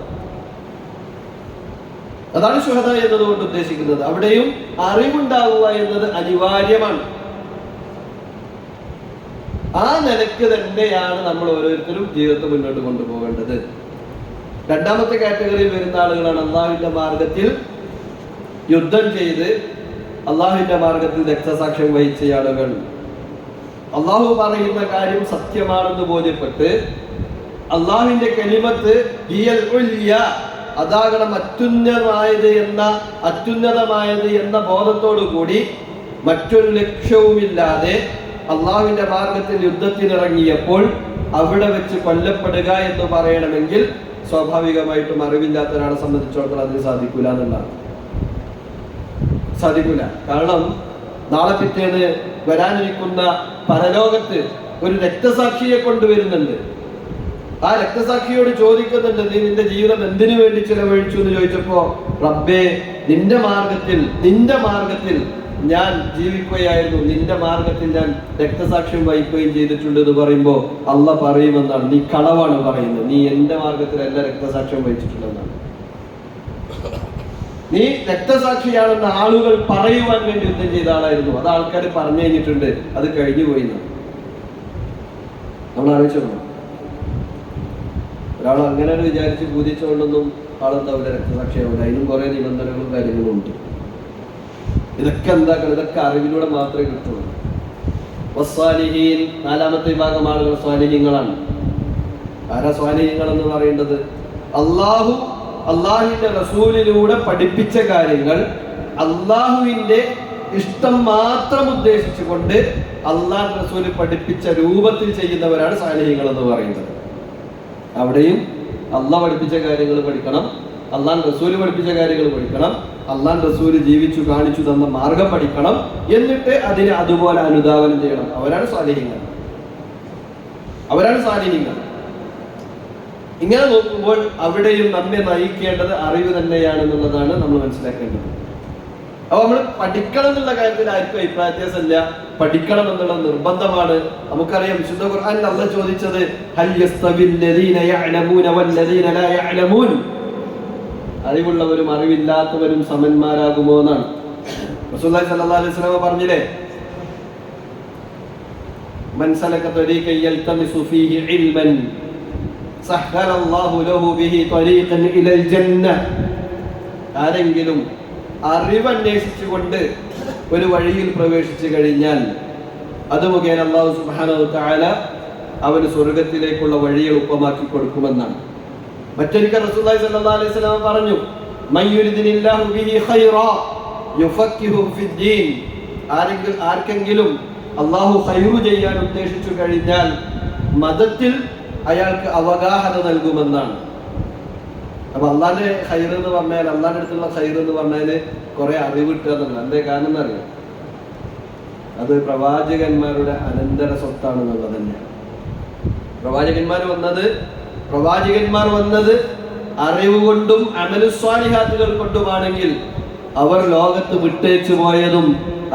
അതാണ് ശുഹദാ എന്നതുകൊണ്ട് ഉദ്ദേശിക്കുന്നത്. അവിടെയും അറിവുണ്ടാവുക എന്നത് അനിവാര്യമാണ്. ആ നിലയ്ക്ക് തന്നെയാണ് നമ്മൾ ഓരോരുത്തരും ജീവിതത്തെ മുന്നോട്ട് കൊണ്ടുപോകേണ്ടത്. രണ്ടാമത്തെ കാറ്റഗറിയിൽ വരുന്ന ആളുകളാണ് അള്ളാഹുവിന്റെ മാർഗത്തിൽ യുദ്ധം ചെയ്ത് അള്ളാഹുവിന്റെ മാർഗത്തിൽ രക്തസാക്ഷ്യം വഹിച്ച ആളുകൾ. അള്ളാഹു പറയുന്ന കാര്യം സത്യമാണെന്ന് ബോധ്യപ്പെട്ട് അള്ളാഹുവിന്റെ കലിമത്ത് ഹിയൽ ഉൽയ, അതാകണം അത്യുന്നതമായത് എന്ന ബോധത്തോടു കൂടി മറ്റൊരു ലക്ഷ്യവുമില്ലാതെ അള്ളാഹുവിന്റെ മാർഗത്തിൽ യുദ്ധത്തിനിറങ്ങിയപ്പോൾ അവിടെ വെച്ച് കൊല്ലപ്പെടുക എന്ന് പറയണമെങ്കിൽ സ്വാഭാവികമായിട്ടും അറിവില്ലാത്ത ഒരാളെ സംബന്ധിച്ചിടത്തോളം അതിന് സാധിക്കൂല എന്നുള്ളതാണ്. സാധിക്കൂല. കാരണം നാളെ പിറ്റേന്ന് വരാനിരിക്കുന്ന പരലോകത്ത് ഒരു രക്തസാക്ഷിയെ കൊണ്ടുവരുന്നുണ്ട്. ആ രക്തസാക്ഷിയോട് ചോദിക്കുന്നുണ്ട്, നീ നിന്റെ ജീവിതം എന്തിനു വേണ്ടി ചിലവഴിച്ചു എന്ന് ചോദിച്ചപ്പോ, റബ്ബേ നിന്റെ മാർഗത്തിൽ ഞാൻ ജീവിക്കുകയായിരുന്നു, നിന്റെ മാർഗത്തിൽ ഞാൻ രക്തസാക്ഷ്യം വഹിക്കുകയും ചെയ്തിട്ടുണ്ട് എന്ന് പറയുമ്പോൾ അള്ളാഹ് പറയുമെന്നാണ്, നീ കളവാണ് പറയുന്നത്, നീ എന്റെ മാർഗത്തിലല്ല രക്തസാക്ഷ്യം വഹിച്ചിട്ടുണ്ടെന്നാണ്. നീ രക്തസാക്ഷിയാണെന്ന് ആളുകൾ പറയുവാൻ വേണ്ടി യുദ്ധം ചെയ്ത ആളായിരുന്നു. അത് ആൾക്കാർ പറഞ്ഞു കഴിഞ്ഞിട്ടുണ്ട്, അത് കഴിഞ്ഞു പോയി എന്നാണ്. നമ്മൾ ആലോചിച്ചോ? ഒരാൾ അങ്ങനെ വിചാരിച്ച് പൂജിച്ചുകൊണ്ടൊന്നും ആളെന്താവില്ല, രക്തസാക്ഷിയാവില്ല. അതിനും കുറെ നിബന്ധനകളും കാര്യങ്ങളും ഉണ്ട്. ഇതൊക്കെ എന്താക്കണം? ഇതൊക്കെ അറിവിലൂടെ മാത്രമേ കിട്ടുള്ളൂ. വസ്വാലിഹീൻ, നാലാമത്തെ വിഭാഗം ആളുകൾ സ്വാലിഹീങ്ങളാണ്. ആരാ സ്വാലിഹീങ്ങൾ എന്ന് പറയേണ്ടത്? അള്ളാഹു അള്ളാഹുവിന്റെ റസൂലിലൂടെ പഠിപ്പിച്ച കാര്യങ്ങൾ അള്ളാഹുവിന്റെ ഇഷ്ടം മാത്രം ഉദ്ദേശിച്ചുകൊണ്ട് അള്ളാഹു റസൂൽ പഠിപ്പിച്ച രൂപത്തിൽ ചെയ്യുന്നവരാണ് സാലിഹീങ്ങൾ എന്ന് പറയുന്നത്. അവിടെയും അള്ളാഹ് പഠിപ്പിച്ച കാര്യങ്ങൾ പഠിക്കണം, അള്ളാഹ് റസൂൽ പഠിപ്പിച്ച കാര്യങ്ങൾ പഠിക്കണം, അള്ളാഹ് റസൂൽ ജീവിച്ചു കാണിച്ചു തന്ന മാർഗം പഠിക്കണം, എന്നിട്ട് അതിനെ അതുപോലെ അനുധാവനം ചെയ്യണം. അവരാണ് സാലിഹീങ്ങൾ. ഇങ്ങനെ നോക്കുമ്പോൾ അവിടെയും നമ്മെ നയിക്കേണ്ടത് അറിവ് തന്നെയാണെന്നുള്ളതാണ് നമ്മൾ മനസ്സിലാക്കേണ്ടത്. അപ്പൊ നമ്മൾ പഠിക്കണം എന്നുള്ള കാര്യത്തിൽ ആർക്കും അഭിപ്രായ വ്യത്യാസമില്ല. പഠിക്കണം എന്നുള്ള നിർബന്ധമാണ്. നമുക്കറിയാം വിശുദ്ധ ഖുർആനിൽ അല്ലാഹ് ചോദിച്ചത് ഹൽ യസ്തവിൽ ലദീന യഅലമൂന വല്ലദീന ലാ യഅലമൂൻ, അറിവുള്ളവരും അറിവില്ലാത്തവരും സമന്മാരാകുമോ എന്നാണ്. റസൂലുള്ളാഹി സ്വല്ലല്ലാഹു അലൈഹി വസല്ലം പറഞ്ഞില്ലേ, മൻ സലക തരീഖൻ യൽതമിസു ഫീഹി ഇൽമൻ സഹ്ഹലല്ലാഹു ലഹു ബിഹി തരീഖൻ ഇലൽ ജന്ന. ആരെങ്കിലും അറിവ് അന്വേഷിച്ചുകൊണ്ട് ഒരു വഴിയിൽ പ്രവേശിച്ചു കഴിഞ്ഞാൽ അത് മുഖേന അല്ലാഹു സുബ്ഹാനഹു വ തആല അവന് സ്വർഗ്ഗത്തിലേക്കുള്ള വഴി എളുപ്പമാക്കി കൊടുക്കുമെന്നാണ്. മറ്റൊരിക്കൽ റസൂലുള്ളാഹി സ്വല്ലല്ലാഹു അലൈഹി വസല്ലം പറഞ്ഞു, മയ്യുരിദിനില്ലാഹു ബിഹി ഖൈറാ യുഫഖിഹു ഫിദ്ദീൻ. ആർക്കെങ്കിലും അല്ലാഹു ഖൈറു ചെയ്യാൻ ഉദ്ദേശിച്ചു കഴിഞ്ഞാൽ മതത്തിൽ അയാൾക്ക് അവഗാഹത നൽകുമെന്നാണ്. അപ്പൊ അള്ളാന്റെ ഖൈർ എന്ന് പറഞ്ഞാൽ, അള്ളാന്റെ അടുത്തുള്ള ഖൈർ എന്ന് പറഞ്ഞാല് കുറെ അറിവ് കിട്ടുക എന്നുള്ളത്. എന്തേ കാരണം എന്നറിയാം? അത് പ്രവാചകന്മാരുടെ അനന്തര സ്വത്താണെന്നുള്ളത് തന്നെയാണ്. പ്രവാചകന്മാർ വന്നത് അറിവ് കൊണ്ടും അമലുസ്വാലിഹാത്തുകൾ കൊണ്ടുമാണെങ്കിൽ അവർ ലോകത്ത് വിട്ടേച്ചു പോയതും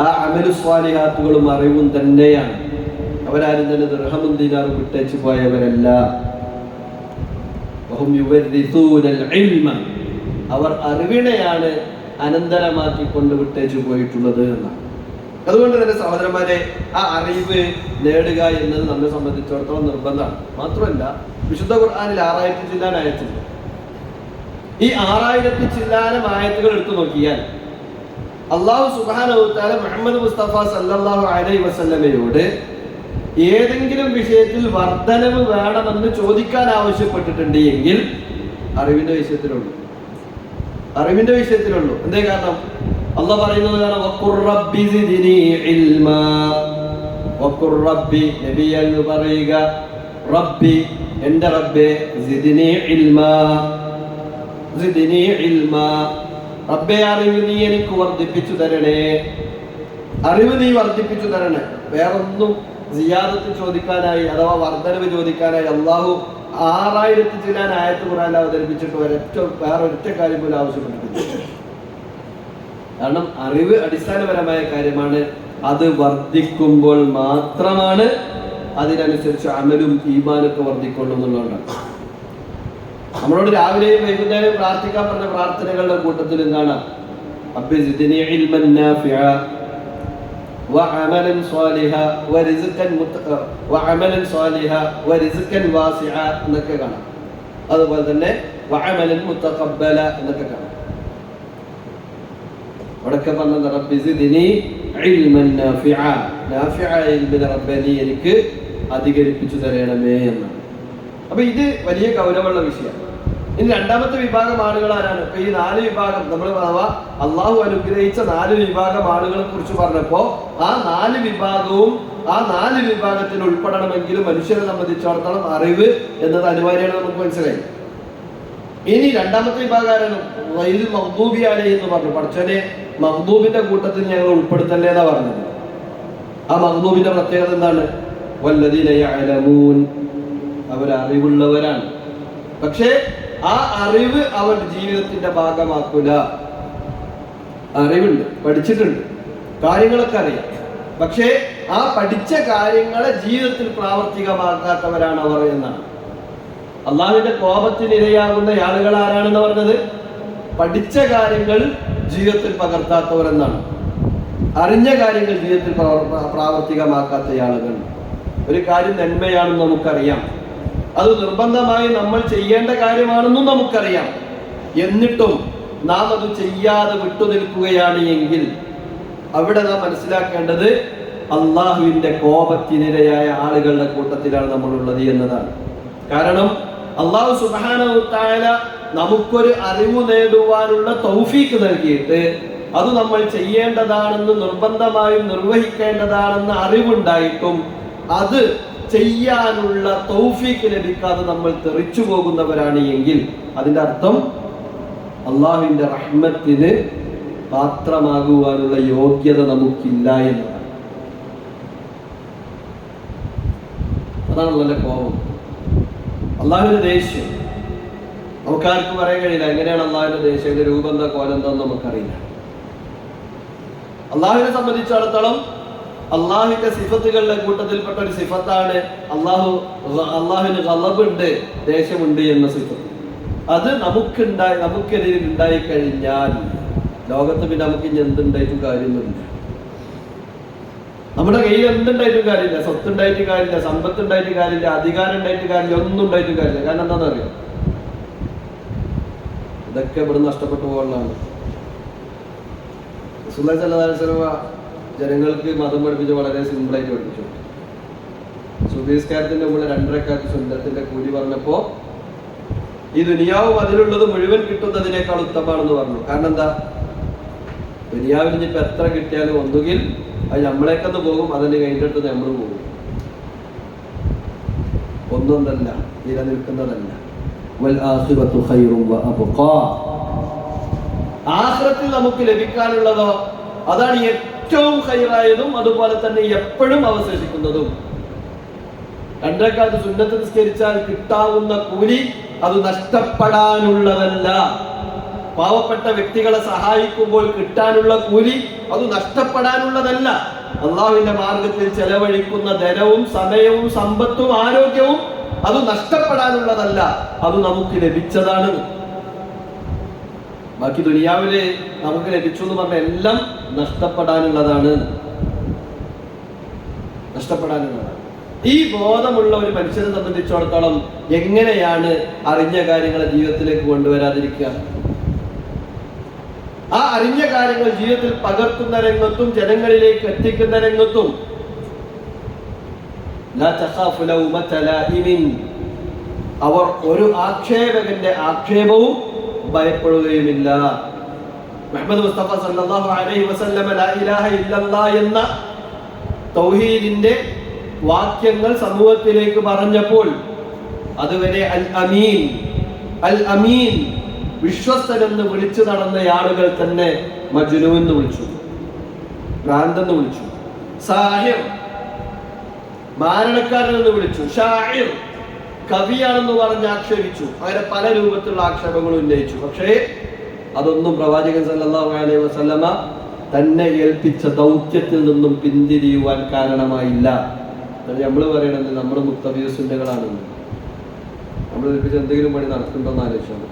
ആ അമലുസ്വാലിഹാത്തുകളും അറിവും തന്നെയാണ്. അവരാരും തന്നെ ദിർഹമും ദീനാറും വിട്ടേച്ചു പോയവരല്ല. അവർ അറിവിനെയാണ് അനന്തരമാക്കിക്കൊണ്ട് വിട്ടേച്ചു പോയിട്ടുള്ളത് എന്നാണ്. അതുകൊണ്ട് തന്നെ സഹോദരന്മാരെ, ആ അറിവ് നേടുക എന്നത് നമ്മെ സംബന്ധിച്ചിടത്തോളം നിർബന്ധമാണ്. മാത്രമല്ല, വിശുദ്ധ ഖുർആനിൽ 6000 ചില്ലാൻ ആയത്തുണ്ട്. ഈ 6000 ചില്ലാനം ആയത്തുകൾ എടുത്തു നോക്കിയാൽ അല്ലാഹു സുബ്ഹാനഹു വ തആല മുഹമ്മദ് മുസ്തഫ സല്ലല്ലാഹു അലൈഹി വസല്ലമയോട് ഏതെങ്കിലും വിഷയത്തിൽ വർധനവ് വേണമെന്ന് ചോദിക്കാൻ ആവശ്യപ്പെട്ടിട്ടുണ്ട് എങ്കിൽ അറിവിന്റെ വിഷയത്തിലുള്ളൂ. എന്തേ കാരണം? അല്ലാഹ് പറയുന്നത് കാണാം, വഖുർ റബ്ബി സിദ്നി ഇൽമാ. വഖുർ റബ്ബി, നബിയെ എന്ന് പറയുക, റബ്ബി എൻ്റെ റബ്ബേ, സിദ്നി ഇൽമാ, റബ്ബേ അറിവ് നീ എനിക്ക് വർദ്ധിപ്പിച്ചു തരണേ. അറിവ് നീ വർദ്ധിപ്പിച്ചു തരണേ. വേറൊന്നും സിയാദത്ത് ചോദിക്കാനായി അഥവാ വർദ്ധനവ് ചോദിക്കാനായി അള്ളാഹു 6000 ചില്ലാൻ ആയത്ത് ഖുർആനിൽ അവതരിപ്പിച്ചിട്ട് വേറൊരൊറ്റ കാര്യം പോലും ആവശ്യപ്പെട്ടിട്ടില്ല. കാരണം അറിവ് അടിസ്ഥാനപരമായ കാര്യമാണ്. അത് വർദ്ധിക്കുമ്പോൾ മാത്രമാണ് അതിനനുസരിച്ച് അമലും ഈമാനൊക്കെ വർദ്ധിക്കുള്ളൂ എന്നുള്ളതാണ്. നമ്മളോട് രാവിലെയും വൈകുന്നേരം പ്രാർത്ഥിക്കാൻ പറഞ്ഞ പ്രാർത്ഥനകളുടെ കൂട്ടത്തിൽ എന്താണ്? റബ്ബി സിദ്നി ഇൽമൻ നാഫിഅ വഅമലൻ സ്വാലിഹാ വറിസ്കൻ വാസിഅ എന്നൊക്കെ കാണാം. അതുപോലെ തന്നെ വഅമലൻ മുതഖബ്ബല എന്നൊക്കെ കാണാം. അവിടെയൊക്കെ പറഞ്ഞത് റബ്ബി സിദ്നി ഇൽമൻ നാഫിഅ, നാഫിഅ ഇൽമിനെ റബ്ബേ നീ എനിക്ക് അധികരിപ്പിച്ചു തരണമേ എന്നാണ്. അപ്പൊ ഇത് വലിയ ഗൗരവമുള്ള വിഷയമാണ്. ഇനി രണ്ടാമത്തെ വിഭാഗം ആളുകൾ ആരാണ്? ഇപ്പൊ ഈ 4 വിഭാഗം നമ്മൾ അള്ളാഹു അനുഗ്രഹിച്ച 4 വിഭാഗം ആളുകളെ കുറിച്ച് പറഞ്ഞപ്പോ ആ 4 വിഭാഗവും ആ 4 വിഭാഗത്തിൽ ഉൾപ്പെടണമെങ്കിലും മനുഷ്യരെ സംബന്ധിച്ചിടത്തോളം അറിവ് എന്നത് അനിവാര്യമാണ്, നമുക്ക് മനസ്സിലായി. ഇനി രണ്ടാമത്തെ വിഭാഗം ആരാണ്? വൈൽ മഗ്ദൂബി അലൈഹി എന്ന് പറഞ്ഞു. പടച്ചോനെ മഗ്ദൂബിന്റെ കൂട്ടത്തിൽ ഞങ്ങൾ ഉൾപ്പെടുത്തല്ലേ എന്നാ പറഞ്ഞത്. ആ മഗ്ദൂബിന്റെ പ്രത്യേകത എന്താണ്? വല്ലദീന യഅലമൂൻ, അവർ അറിവുള്ളവരാണ്. പക്ഷേ ആ അറിവ് അവർ ജീവിതത്തിന്റെ ഭാഗമാക്കൂല. അറിവുണ്ട്, പഠിച്ചിട്ടുണ്ട്, കാര്യങ്ങളൊക്കെ അറിയാം, പക്ഷേ ആ പഠിച്ച കാര്യങ്ങളെ ജീവിതത്തിൽ പ്രാവർത്തികമാക്കാത്തവരാണ് അവർ എന്നാണ്. അള്ളാഹുവിന്റെ കോപത്തിനിരയാകുന്ന ആളുകൾ ആരാണെന്ന് പറഞ്ഞത്? പഠിച്ച കാര്യങ്ങൾ ജീവിതത്തിൽ പകർത്താത്തവരെന്നാണ്. അറിഞ്ഞ കാര്യങ്ങൾ ജീവിതത്തിൽ പ്രാവർത്തികമാക്കാത്ത ആളുകൾ. ഒരു കാര്യം നന്മയാണെന്ന് നമുക്കറിയാം, അത് നിർബന്ധമായി നമ്മൾ ചെയ്യേണ്ട കാര്യമാണെന്നും നമുക്കറിയാം. എന്നിട്ടും നാം അത് ചെയ്യാതെ വിട്ടുനിൽക്കുകയാണ് എങ്കിൽ അവിടെ നാം മനസ്സിലാക്കേണ്ടത് അള്ളാഹുവിന്റെ കോപത്തിനിരയായ ആളുകളുടെ കൂട്ടത്തിലാണ് നമ്മളുള്ളത് എന്നതാണ്. കാരണം അള്ളാഹു സുബ്ഹാനഹു വ തആല നമുക്കൊരു അറിവ് നേടുവാനുള്ള തൗഫീക്ക് നൽകിയിട്ട് അത് നമ്മൾ ചെയ്യേണ്ടതാണെന്ന് നിർബന്ധമായും നിർവഹിക്കേണ്ടതാണെന്ന് അറിവുണ്ടായിട്ടും അത് ചെയ്യാനുള്ള തൗഫീക്ക് ലഭിക്കാതെ നമ്മൾ തെറിച്ചു പോകുന്നവരാണ് എങ്കിൽ അതിന്റെ അർത്ഥം അള്ളാഹുവിന്റെ റഹ്മത്തിന് പാത്രമാകുവാനുള്ള യോഗ്യത നമുക്കില്ല എന്നതാണ്. അതാണ് നല്ല കോപം, അള്ളാഹുവിന്റെ ദേഷ്യം. നമുക്കാർക്കും പറയാൻ കഴിയില്ല എങ്ങനെയാണ് അള്ളാഹുവിന്റെ ദേഷ്യം, അതിന്റെ രൂപം എന്താ കോലം എന്താന്ന് നമുക്കറിയില്ല. അള്ളാഹുവിനെ സംബന്ധിച്ചിടത്തോളം അള്ളാഹുവിന്റെ സിഫത്തുകളുടെ കൂട്ടത്തിൽപ്പെട്ട ഒരു സിഫത്താണ് അള്ളാഹുവിന് ഗളബുണ്ട്, ദേഷ്യമുണ്ട് എന്ന സിഫത്ത്. അത് നമുക്കെതിരിൽ ഉണ്ടായി കഴിഞ്ഞാൽ ലോകത്ത് പിന്നെ നമുക്ക് ഇനി എന്തുണ്ടായിട്ടും കാര്യമൊന്നുമില്ല. നമ്മുടെ കയ്യിൽ എന്തുണ്ടായിട്ടും കാര്യമില്ല, സ്വത്തുണ്ടായിട്ട് കാര്യമില്ല, സമ്പത്ത് ഉണ്ടായിട്ട് കാര്യമില്ല, അധികാരം ഉണ്ടായിട്ട് കാര്യമില്ല, ഒന്നും ഉണ്ടായിട്ടും കാര്യമില്ല. കാരണം എന്താണെന്നറിയാം, ഇതൊക്കെ ഇവിടെ നഷ്ടപ്പെട്ടു പോകുന്നതാണ്. റസൂലുള്ളാഹി സ്വല്ലല്ലാഹു അലൈഹി വസല്ലം ജനങ്ങൾക്ക് മതം പഠിപ്പിച്ച് വളരെ സിമ്പിളായിട്ട് പഠിപ്പിച്ചു. സുബഹിസ്കാരത്തിന്റെ മുകളിൽ 2 റക്അത്ത് സുന്നത്തിന്റെ കൂലി പറഞ്ഞപ്പോ ഈ ദുനിയാവും അതിലുള്ളത് മുഴുവൻ കിട്ടുന്നതിനേക്കാൾ ഉത്തമമാണെന്ന് പറഞ്ഞു. കാരണം എന്താ, ദുനിയാവിൽ ഇനിയിപ്പോ എത്ര കിട്ടിയാലും ഒന്നുകിൽ അത് നമ്മളേക്കൊന്ന് പോകും, അതിന് കഴിഞ്ഞിട്ട് നമ്മൾ പോകും. ഒന്നും തന്നെ നിലനിൽക്കുന്നതല്ല. ആഖിറത്തിൽ നമുക്ക് ലഭിക്കാനുള്ളതോ അതാണ് ഏറ്റവും ഖൈറായതും അതുപോലെ തന്നെ എപ്പോഴും അവശേഷിക്കുന്നതും. 2 റക്അത്ത് സുന്നത്ത് നിസ്കരിച്ചാൽ കിട്ടാവുന്ന കൂലി അത് നഷ്ടപ്പെടാനുള്ളതല്ല. പാവപ്പെട്ട വ്യക്തികളെ സഹായിക്കുമ്പോൾ കിട്ടാനുള്ള കൂലി അത് നഷ്ടപ്പെടാനുള്ളതല്ല. അള്ളാഹുവിന്റെ മാർഗത്തിൽ ചെലവഴിക്കുന്ന ധനവും സമയവും സമ്പത്തും ആരോഗ്യവും അത് നഷ്ടപ്പെടാനുള്ളതല്ല, അത് നമുക്ക് ലഭിച്ചതാണ്. ബാക്കി ദുനിയാവില് നമുക്ക് ലഭിച്ചു എന്ന് പറഞ്ഞ എല്ലാം നഷ്ടപ്പെടാനുള്ളതാണ്. ഈ ബോധമുള്ള ഒരു മനുഷ്യനെ സംബന്ധിച്ചിടത്തോളം എങ്ങനെയാണ് അറിഞ്ഞ കാര്യങ്ങളെ ജീവിതത്തിലേക്ക് കൊണ്ടുവരാതിരിക്കുക? ആ അറിഞ്ഞ കാര്യങ്ങൾ ജീവിതത്തിൽ പകർത്തുന്ന രംഗത്തും ജനങ്ങളിലേക്ക് എത്തിക്കുന്ന രംഗത്തും അവർ ഒരു ആക്ഷേപകന്റെ ആക്ഷേപവും ഭയപ്പെടുകയുമില്ല. മുഹമ്മദ് മുസ്തഫ സല്ലല്ലാഹു അലൈഹി വസല്ലം ലാ ഇലാഹ ഇല്ലല്ലാഹ് എന്ന തൗഹീദിന്റെ വാക്യങ്ങൾ സമൂഹത്തിലേക്ക് പറഞ്ഞപ്പോൾ അതുവരെ അൽ അമീൻ വിശ്വസ്തനെന്ന് വിളിച്ചു നടന്ന ആളുകൾ തന്നെ മജ്നൂൻ എന്ന് വിളിച്ചു, ഭ്രാന്തെന്ന് വിളിച്ചു, സാഹിർ മാരണക്കാരനെന്ന് വിളിച്ചു, ഷാഇർ കവിയാണെന്ന് പറഞ്ഞ് ആക്ഷേപിച്ചു. അങ്ങനെ പല രൂപത്തിലുള്ള ആക്ഷേപങ്ങൾ ഉന്നയിച്ചു. പക്ഷേ അതൊന്നും പ്രവാചകൻ സല്ലല്ലാഹു അലൈഹി വസല്ലമ തന്നെ ഏൽപ്പിച്ച ദൗത്യത്തിൽ നിന്നും പിന്തിരിയുവാൻ കാരണമായില്ല. നമ്മൾ പറയണത് നമ്മുടെ മുത്തബിയുസുന്നകളാണെന്ന്. നമ്മൾ ഏൽപ്പിച്ച എന്തെങ്കിലും പണി നടക്കുന്നുണ്ടോന്ന് ആലോചിച്ചാൽ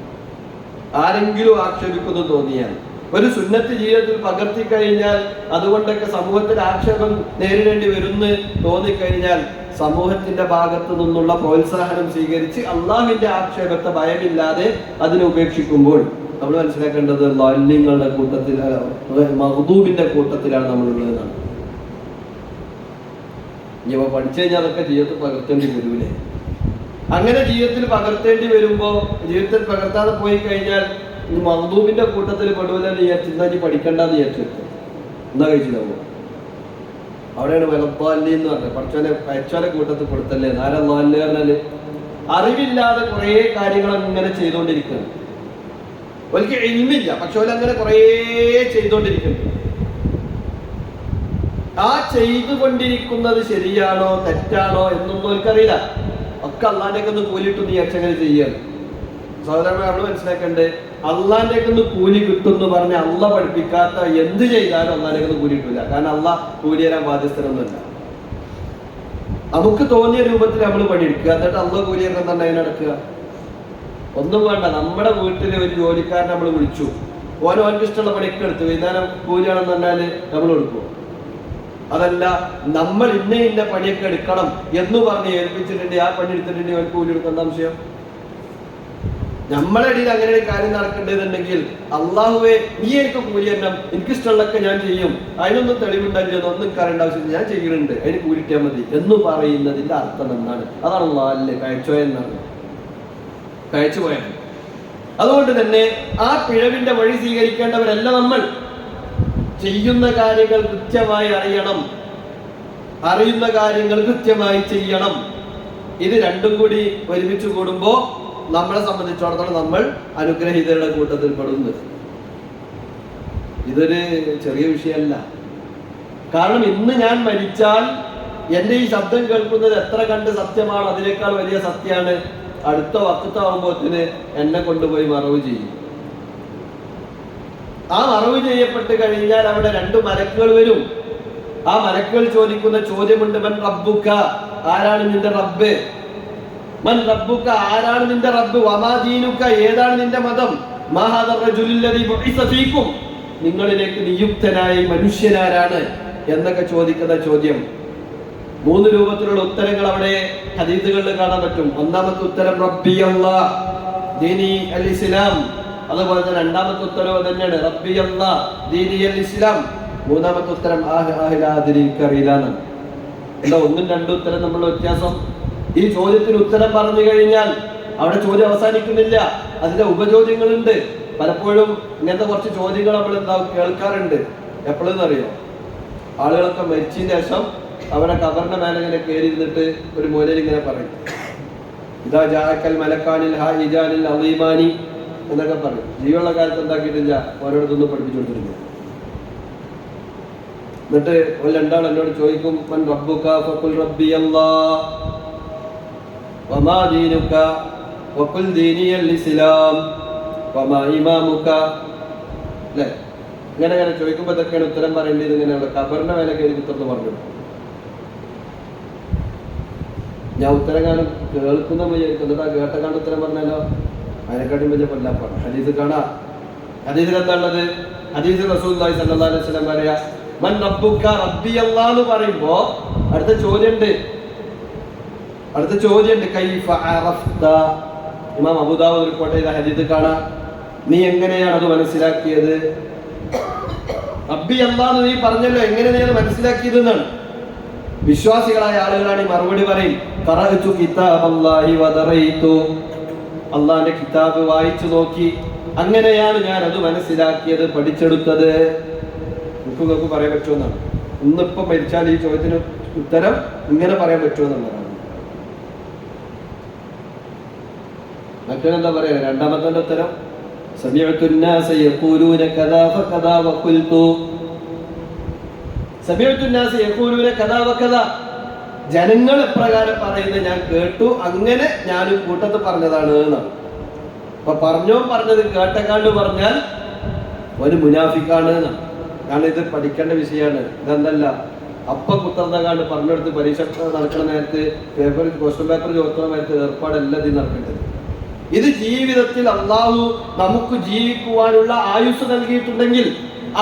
ആരെങ്കിലും ആക്ഷേപിക്കുന്നു തോന്നിയാൽ, ഒരു സുന്നത്ത് ജീവിതത്തിൽ പകർത്തി കഴിഞ്ഞാൽ അതുകൊണ്ടൊക്കെ സമൂഹത്തിൽ ആക്ഷേപം നേരിടേണ്ടി വരുന്ന് തോന്നിക്കഴിഞ്ഞാൽ സമൂഹത്തിന്റെ ഭാഗത്തു നിന്നുള്ള പ്രോത്സാഹനം സ്വീകരിച്ച് അള്ളാഹുവിന്റെ ആക്ഷേപത്തെ ഭയമില്ലാതെ അതിനെ ഉപേക്ഷിക്കുമ്പോൾ നമ്മൾ മനസ്സിലാക്കേണ്ടത് ളാലിങ്ങളുടെ കൂട്ടത്തിൽ, മഗ്ദൂബിന്റെ കൂട്ടത്തിലാണ് നമ്മളുള്ളതെന്നാണ്. ഇനി പഠിച്ചു കഴിഞ്ഞാൽ അതൊക്കെ ജീവിതത്തിൽ പകർത്തേണ്ടി വരൂലേ? അങ്ങനെ ജീവിതത്തിൽ പകർത്തേണ്ടി വരുമ്പോ ജീവിതത്തിൽ പകർത്താതെ പോയി കഴിഞ്ഞാൽ ഈ മഗ്ദൂബിന്റെ കൂട്ടത്തിൽ പെടുവല്ലെന്ന് വിചാരിച്ചു എന്നാ നീ പഠിക്കണ്ടെന്ന് വിചാരിച്ചു എന്നാ കഴിച്ചിട്ടാവോ? അവിടെയാണ് വെലപ്പാലി എന്ന് പറഞ്ഞത്. പഠിച്ചോനെ പയച്ചോനെ കൂട്ടത്തിൽ കൊടുത്തല്ലേ നാലാ നാല് പറഞ്ഞാല് അറിവില്ലാതെ കുറെ കാര്യങ്ങൾ അങ്ങനെ ചെയ്തുകൊണ്ടിരിക്കുകയാണ്. ഒരിക്കൽ ഇൽമില്ല, പക്ഷെ അങ്ങനെ കുറെ ചെയ്തുകൊണ്ടിരിക്കുന്നു. ആ ചെയ്തുകൊണ്ടിരിക്കുന്നത് ശരിയാണോ തെറ്റാണോ എന്നൊന്നും എനിക്കറിയില്ല. ഒക്കെ അള്ളാന്റെ ഒന്ന് കൂലിട്ടു നീ അച്ഛങ്ങനെ ചെയ്യാണ്. സഹോദരന്മാർ നമ്മൾ മനസ്സിലാക്കണ്ടേ, അള്ളാന്റെ ഒന്ന് കൂലി കിട്ടും എന്ന് പറഞ്ഞ അള്ള പഠിപ്പിക്കാത്ത എന്ത് ചെയ്താലും അള്ളാന്റെ ഒന്ന് കൂലി കിട്ടില്ല. കാരണം അള്ള കൂലി തരാൻ ബാധ്യസ്ഥരൊന്നുമല്ല. നമുക്ക് തോന്നിയ രൂപത്തിൽ നമ്മൾ പണിയെടുക്കുക, എന്നിട്ട് അള്ള കൂലി തരാൻ തന്നെ അതിനടക്കുക. ഒന്നും വേണ്ട. നമ്മുടെ വീട്ടിൽ ഒരു ജോലിക്കാരനെ നമ്മൾ വിളിച്ചു, ഓനോർക്ക് ഇഷ്ടമുള്ള പണിയൊക്കെ എടുത്തു, വൈകുന്നേരം കൂലിയാണെന്ന് പറഞ്ഞാല് നമ്മൾ എടുക്കും. അതല്ല നമ്മൾ ഇന്ന പണിയൊക്കെ എടുക്കണം എന്ന് പറഞ്ഞ് ഏൽപ്പിച്ചിട്ടുണ്ട്, ആ പണി എടുത്തിട്ടുണ്ട്, അവൻ കൂലി എടുക്കേണ്ട സംശയം. നമ്മളെ ഇടയിൽ അങ്ങനെ ഒരു കാര്യം നടക്കേണ്ടതുണ്ടെങ്കിൽ അള്ളാഹുവെ നീ എനിക്ക് കൂലി തരണം, എനിക്കിഷ്ടമുള്ളതൊക്കെ ഞാൻ ചെയ്യും, അതിനൊന്നും തെളിവുണ്ടല്ലോ, ഒന്നും കറേണ്ട ആവശ്യം, ഞാൻ ചെയ്യുന്നുണ്ട്, അതിന് കൂലിട്ടാൽ മതി എന്ന് പറയുന്നതിന്റെ അർത്ഥം എന്താണ്? അതാണ് അള്ളാഹ് കയച്ചോയെന്നാണ്, കയച്ചു പോയത്. അതുകൊണ്ട് തന്നെ ആ പിഴവിന്റെ വഴി സ്വീകരിക്കേണ്ടവരല്ല നമ്മൾ. ചെയ്യുന്ന കാര്യങ്ങൾ കൃത്യമായി അറിയണം, അറിയുന്ന കാര്യങ്ങൾ കൃത്യമായി ചെയ്യണം. ഇത് രണ്ടും കൂടി ഒരുമിച്ച് കൂടുമ്പോൾ നമ്മളെ സംബന്ധിച്ചിടത്തോളം നമ്മൾ അനുഗ്രഹീതരുടെ കൂട്ടത്തിൽ പെടുന്നു. ഇതൊരു ചെറിയ വിഷയമല്ല. കാരണം ഇന്ന് ഞാൻ മരിച്ചാൽ എൻ്റെ ഈ ശബ്ദം കേൾക്കുന്നത് എത്ര കണ്ട് സത്യമാണ്, അതിനേക്കാൾ വലിയ സത്യമാണ് അടുത്ത വക്കത്താവുമ്പോത്തിന് എന്നെ കൊണ്ടുപോയി മറവ് ചെയ്യും. ആ മറവ് ചെയ്യപ്പെട്ട് കഴിഞ്ഞാൽ അവിടെ 2 മലക്കുകൾ വരും. ആ മലക്കുകൾ ചോദിക്കുന്ന ചോദ്യമുണ്ട്, മൻ റബ്ബുക, ആരാണ് നിന്റെ റബ്ബ്? മൻ റബ്ബുക, ആരാണ് നിന്റെ റബ്ബ്? വമാ ദീനുക, ഏതാണ് നിന്റെ മതം? മാ ഹാദർ റജുലുൽ ലദീ ബുഇസ ഫീകും, നിങ്ങളിലേക്ക് നിയുക്തനായ മനുഷ്യനാരാണ് എന്നൊക്കെ ചോദിക്കുന്ന ചോദ്യം. 3 രൂപത്തിലുള്ള ഉത്തരങ്ങൾ അവിടെ ഹദീസുകളിൽ കാണാൻ പറ്റും. ഒന്നാമത്തെ ഉത്തരം റബ്ബി അല്ലാഹ് ദീനി അൽ ഇസ്ലാം. അതുപോലെ തന്നെ രണ്ടാമത്തെ ഉത്തരവ് തന്നെയാണ് റബ്ബി അല്ലാഹ് ദീനി അൽ ഇസ്ലാം. മൂന്നാമത്തെ ഉത്തരം അറിയില്ല. എന്താ 1ഉം 2ഉം ഉത്തരം തമ്മിലുള്ള വ്യത്യാസം? ഈ ചോദ്യത്തിന് ഉത്തരം പറഞ്ഞു കഴിഞ്ഞാൽ അവിടെ ചോദ്യം അവസാനിക്കുന്നില്ല, അതിന്റെ ഉപചോദ്യങ്ങളുണ്ട്. പലപ്പോഴും ഇങ്ങനത്തെ കുറച്ച് ചോദ്യങ്ങൾ നമ്മൾ കേൾക്കാറുണ്ട്. എപ്പോഴെന്ന് അറിയോ? ആളുകളൊക്കെ മരിച്ചതിന് ശേഷം അവരെ കബറിന്റെ മേലെ ഇങ്ങനെ കയറി ഇരുന്നിട്ട് ഒരു മൂലയിൽ ഇങ്ങനെ പറയും, ഇതാ ജാഅക്കൽ മലക്കാനിൽ ഹായിജാനിൽ അളീമാനി എന്നൊക്കെ പറയും. ജീവനുള്ള കാലത്ത് എന്താക്കിയിട്ടില്ല, ഓരോരുത്തൊന്നും പഠിപ്പിച്ചുകൊണ്ടിരിക്കും. എന്നിട്ട് ഒരു 2 ആൾ എന്നോട് ചോദിക്കും, മൻ റബ്ബുക ഫഖുൽ റബ്ബി അല്ലാഹ് വമാ ദീനുക വഖുൽ ദീനി അൽ ഇസ്ലാം വമാ ഇമാമുക. അല്ലേ? ഇങ്ങനെ ചോദിക്കുമ്പോൾ ഇതൊക്കെയാണ് ഉത്തരം പറയേണ്ടത്. ഇങ്ങനെയുള്ള കബറിന്റെ മേലെ കയറി ഉത്തരം പറഞ്ഞു. ഞാൻ ഉത്തരം കാണും കേൾക്കുന്ന വിചാരിക്കും, കേട്ടക്കാണ്ട് ഉത്തരം പറഞ്ഞാലോ അതിനെക്കാട്ടും വലിയ കൊല്ലാപ്പാണ്. ഹദീസ് കാണാ. ഹദീസിൽ എന്താ ഉള്ളത്? ഹദീസ് റസൂലുള്ളാഹി സ്വല്ലല്ലാഹു അലൈഹി വസല്ലം പറയാ, മൻ റബ്ബുക റബ്ബി അല്ലാഹ് എന്ന് പറയുമ്പോ അടുത്ത ചോദ്യമുണ്ട് കൈഫ അറഫ്ത. ഇമാം അബൂദാവൂദ് റിപ്പോർട്ട് ചെയ്ത ഹദീസ് കാണാ. നീ എങ്ങനെയാണ് അത് മനസ്സിലാക്കിയത്? റബ്ബി അല്ലാഹ് നീ പറഞ്ഞല്ലോ, എങ്ങനെ നീ അത് മനസ്സിലാക്കിയത് എന്നാണ്. വിശ്വാസികളായ ആളുകളാണ് ഈ മറുപടി പറയും, ഖറഅതു കിതാബല്ലാഹി വദറൈതു, അല്ലാഹുവിന്റെ കിതാബ് വായിച്ചു നോക്കി, അങ്ങനെയാണ് ഞാൻ അത് മനസ്സിലാക്കിയത്, പഠിച്ചെടുത്തത്. നിങ്ങൾക്ക് പറയാൻ പറ്റുമെന്നാണ്. ഇന്നിപ്പം മരിച്ചാൽ ഈ ചോദ്യത്തിന് ഉത്തരം ഇങ്ങനെ പറയാൻ പറ്റുമെന്നുള്ളതാണ്. മറ്റൊരെന്താ പറയാ? രണ്ടാമത്തെ ഉത്തരം സമിഅതു الناس يقولون كذا فكذا وقلت. സമിഅതു الناس يقولون كذا وكذا, ജനങ്ങൾ എപ്രകാരം പറയുന്നത് ഞാൻ കേട്ടു, അങ്ങനെ ഞാനും കൂട്ടത്ത് പറഞ്ഞതാണ് എന്നാണ്. അപ്പൊ പറഞ്ഞത് കേട്ടക്കാണ്ട് പറഞ്ഞാൽ ഒരു മുനാഫിക്കാണ് എന്നാണ്. കാരണം ഇത് പഠിക്കേണ്ട വിഷയമാണ്. ഇതെന്തല്ല കുത്തർന്നകാണ്ട് പറഞ്ഞെടുത്ത് പരീക്ഷ നടക്കുന്ന നേരത്ത് ക്വസ്റ്റ്യൻ പേപ്പർ ചോദിക്കുന്ന നേരത്ത് ഏർപ്പാടല്ല ഇത് നടക്കേണ്ടത്. ഇത് ജീവിതത്തിൽ അള്ളാഹു നമുക്ക് ജീവിക്കുവാനുള്ള ആയുസ് നൽകിയിട്ടുണ്ടെങ്കിൽ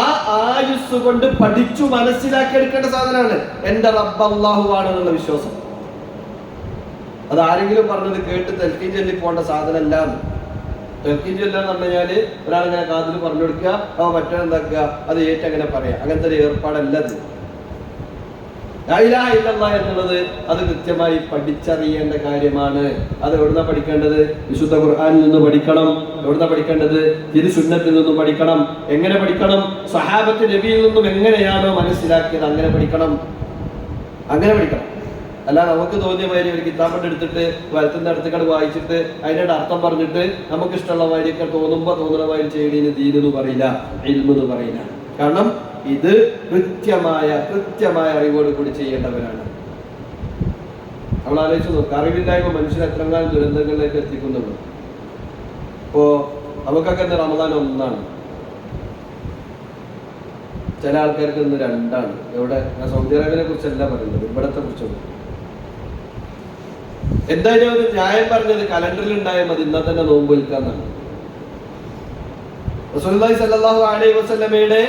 ആ ആയുസ് കൊണ്ട് പഠിച്ചു മനസ്സിലാക്കിയെടുക്കേണ്ട സാധനമാണ് എന്റെ റബ്ബ് അല്ലാഹു ആണെന്നുള്ള വിശ്വാസം. അത് ആരെങ്കിലും പറഞ്ഞത് കേട്ട് തെൽക്കീൻ ചൊല്ലി പോകേണ്ട സാധനമല്ല. തെൽക്കീൻ ചൊല്ലാന്ന് പറഞ്ഞു കഴിഞ്ഞാല് ഒരാളിങ്ങനെ കാതിൽ പറഞ്ഞു കൊടുക്കുക, മറ്റൊരെന്താക്കുക, അത് ഏറ്റങ്ങനെ പറയാം. അങ്ങനത്തെ ഒരു ഏർപ്പാടല്ല അത്. ലാ ഇലാഹ ഇല്ലല്ലാഹ് എന്നുള്ളത് അത് കൃത്യമായി പഠിച്ചറിയേണ്ട കാര്യമാണ്. അത് എവിടുന്നാ പഠിക്കേണ്ടത്? വിശുദ്ധ ഖുർആനിൽ നിന്ന് പഠിക്കണം. എവിടുന്നാ പഠിക്കേണ്ടത്? തിരുസുന്നത്തിൽ നിന്നും പഠിക്കണം. എങ്ങനെ പഠിക്കണം? സ്വഹാബത്ത് നബിയിൽ നിന്നും എങ്ങനെയാണോ മനസ്സിലാക്കിയത് അങ്ങനെ പഠിക്കണം. അല്ല നമുക്ക് തോന്നിയ മാതിരി ഒരു കിതാബ് എടുത്തിട്ട് വലത്തുന്ന അടുത്തേക്കാട് വായിച്ചിട്ട് അതിൻ്റെ അർത്ഥം പറഞ്ഞിട്ട് നമുക്ക് ഇഷ്ടമുള്ള മാതിരിയൊക്കെ തോന്നുന്ന മാതിരി ചെയ്യണീന് ദീനെന്ന് പറയില്ല, ഇൽമെന്ന് പറയില്ല. കാരണം ഇത് കൃത്യമായ അറിവോട് കൂടി ചെയ്യേണ്ടവരാണ്. നമ്മൾ ആലോചിച്ച് നോക്കുക, അറിവില്ലായ്മ മനുഷ്യൻ എത്രങ്ങാനും ദുരന്തങ്ങളിലേക്ക് എത്തിക്കുന്നുള്ളൂ. ഇപ്പോ നമുക്കൊക്കെ ഇന്ന് റമദാൻ 1 ചില ആൾക്കാർക്ക് ഇന്ന് 2. എവിടെ? ഞാൻ സൗദി അറേബ്യനെ കുറിച്ചല്ല പറയുന്നത്, ഇവിടത്തെ കുറിച്ചാണ്. എന്തായാലും ഒരു ന്യായം പറഞ്ഞത് കലണ്ടറിൽ ഉണ്ടായാൽ മതി, ഇന്നാ തന്നെ നോമ്പ് വിൽക്കാന്നാണ്. റസൂലുള്ളാഹി സ്വല്ലല്ലാഹു അലൈഹി വസല്ലമയുടെ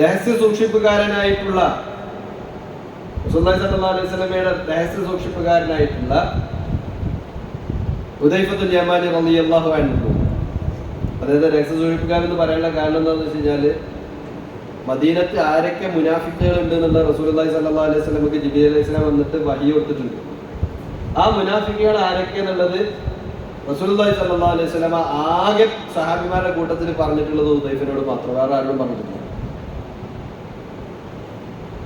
രഹസ്യ സൂക്ഷിപ്പുകാരനായിട്ടുള്ള ഹുദൈഫത്തുൽ യമാനി റളിയല്ലാഹു അൻഹു, അതായത് രഹസ്യ സൂക്ഷിപ്പുകാരൻ എന്ന് പറയാനുള്ള കാരണം എന്താണെന്ന് വെച്ച് കഴിഞ്ഞാല് മദീനത്ത് ആരൊക്കെ മുനാഫിക്കുകൾ ഉണ്ട് എന്നുള്ള റസൂലുള്ളാഹി സ്വല്ലല്ലാഹു അലൈഹി വസല്ലമക്ക് ജിബ്രീൽ അലൈഹിസ്സലാം വന്നിട്ട് വഹി കൊടുത്തിട്ടുണ്ട്. ആ മുനാഫിക്കുകൾ ആരൊക്കെ എന്നുള്ളത് റസൂലുള്ളാഹി സ്വല്ലല്ലാഹു അലൈഹി വസല്ലമ ആകെ സഹാബിമാരുടെ കൂട്ടത്തിൽ പറഞ്ഞിട്ടുള്ളത് ഹുദൈഫിനോട് മാത്രം, വേറെ ആരോടും പറഞ്ഞിട്ടില്ല.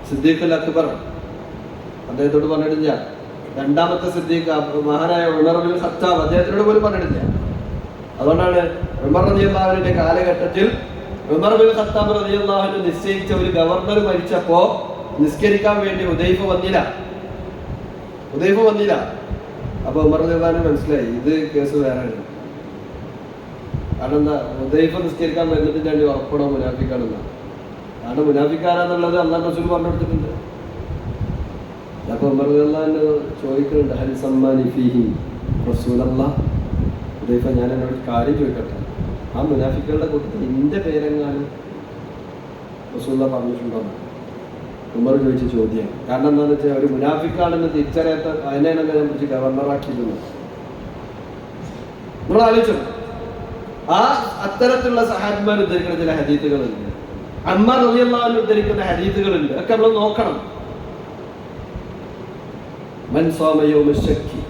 സിദ്ദീഖുൽ അക്ബർ അദ്ദേഹത്തോട് പറഞ്ഞിട്ടില്ല. രണ്ടാമത്തെ സിദ്ദീഖ് മഹാനായ ഉമർ ഇബ്നുൽ ഖത്താബ് അദ്ദേഹത്തിനോട് പോലും പറഞ്ഞിട്ടില്ല. അതുകൊണ്ടാണ് ഉമർ റളിയല്ലാഹു അൻഹുവിന്റെ കാലഘട്ടത്തിൽ ഉമർ ഇബ്നുൽ ഖത്താബ് റളിയല്ലാഹു അൻഹു നിശ്ചയിച്ച ഒരു ഗവർണർ മരിച്ചപ്പോ നിസ്കരിക്കാൻ വേണ്ടി ഹുദൈഫ വന്നില്ല. അപ്പൊ ഉമർ റളിയല്ലാഹു അൻഹു മനസ്സിലായി ഇത് കേസ് വേറെയാണ്. കാരണം എന്താ, ഹുദൈഫ നിസ്കരിക്കാൻ വരുന്നതിന്റെ വേണ്ടി ഉറപ്പണോ മുനാഫിക്കാണെന്നാ. കാരണം മുനാഫിക്കാരാന്നുള്ളത് അല്ലാഹു റസൂൽ പറഞ്ഞു കൊടുത്തിട്ടുണ്ട്. അപ്പൊ ഉമർ റളിയല്ലാഹു അൻഹു ചോദിക്കുന്നുണ്ട്, ഹൽ സമ്മാനി ഫീഹി റസൂലല്ലാഹ്, ഹുദൈഫ ഞാൻ എന്നോട് കാര്യം ചോദിക്കട്ടെ, ആ മുനാഫിക്കുകളുടെ കൂട്ടത്തിൽ എന്റെ പേരെങ്ങാനും റസൂലുള്ളാഹി പറഞ്ഞിട്ടുണ്ടോ? ഉമർ ചോദിച്ച ചോദ്യം. കാരണം എന്താണെന്ന് വെച്ചാൽ ഒരു മുനാഫിക്കാണെന്ന് തിരിച്ചറിയാത്ത അതിനെയാണ് ഞാൻ പിടിച്ച് ഗവർണറാക്കിയിരുന്നു. നമ്മൾ ആലോചിച്ചു, ആ അത്തരത്തിലുള്ള സഹാബിമാർ ഉദ്ധരിക്കുന്ന ചില ഹദീസുകളുണ്ട്, അമ്മാർ റളിയല്ലാഹു അൻഹു ഉദ്ധരിക്കുന്ന ഹദീസുകളുണ്ട്, ഒക്കെ നമ്മൾ നോക്കണം. മൻ സാമ യൗമ ശക്കി,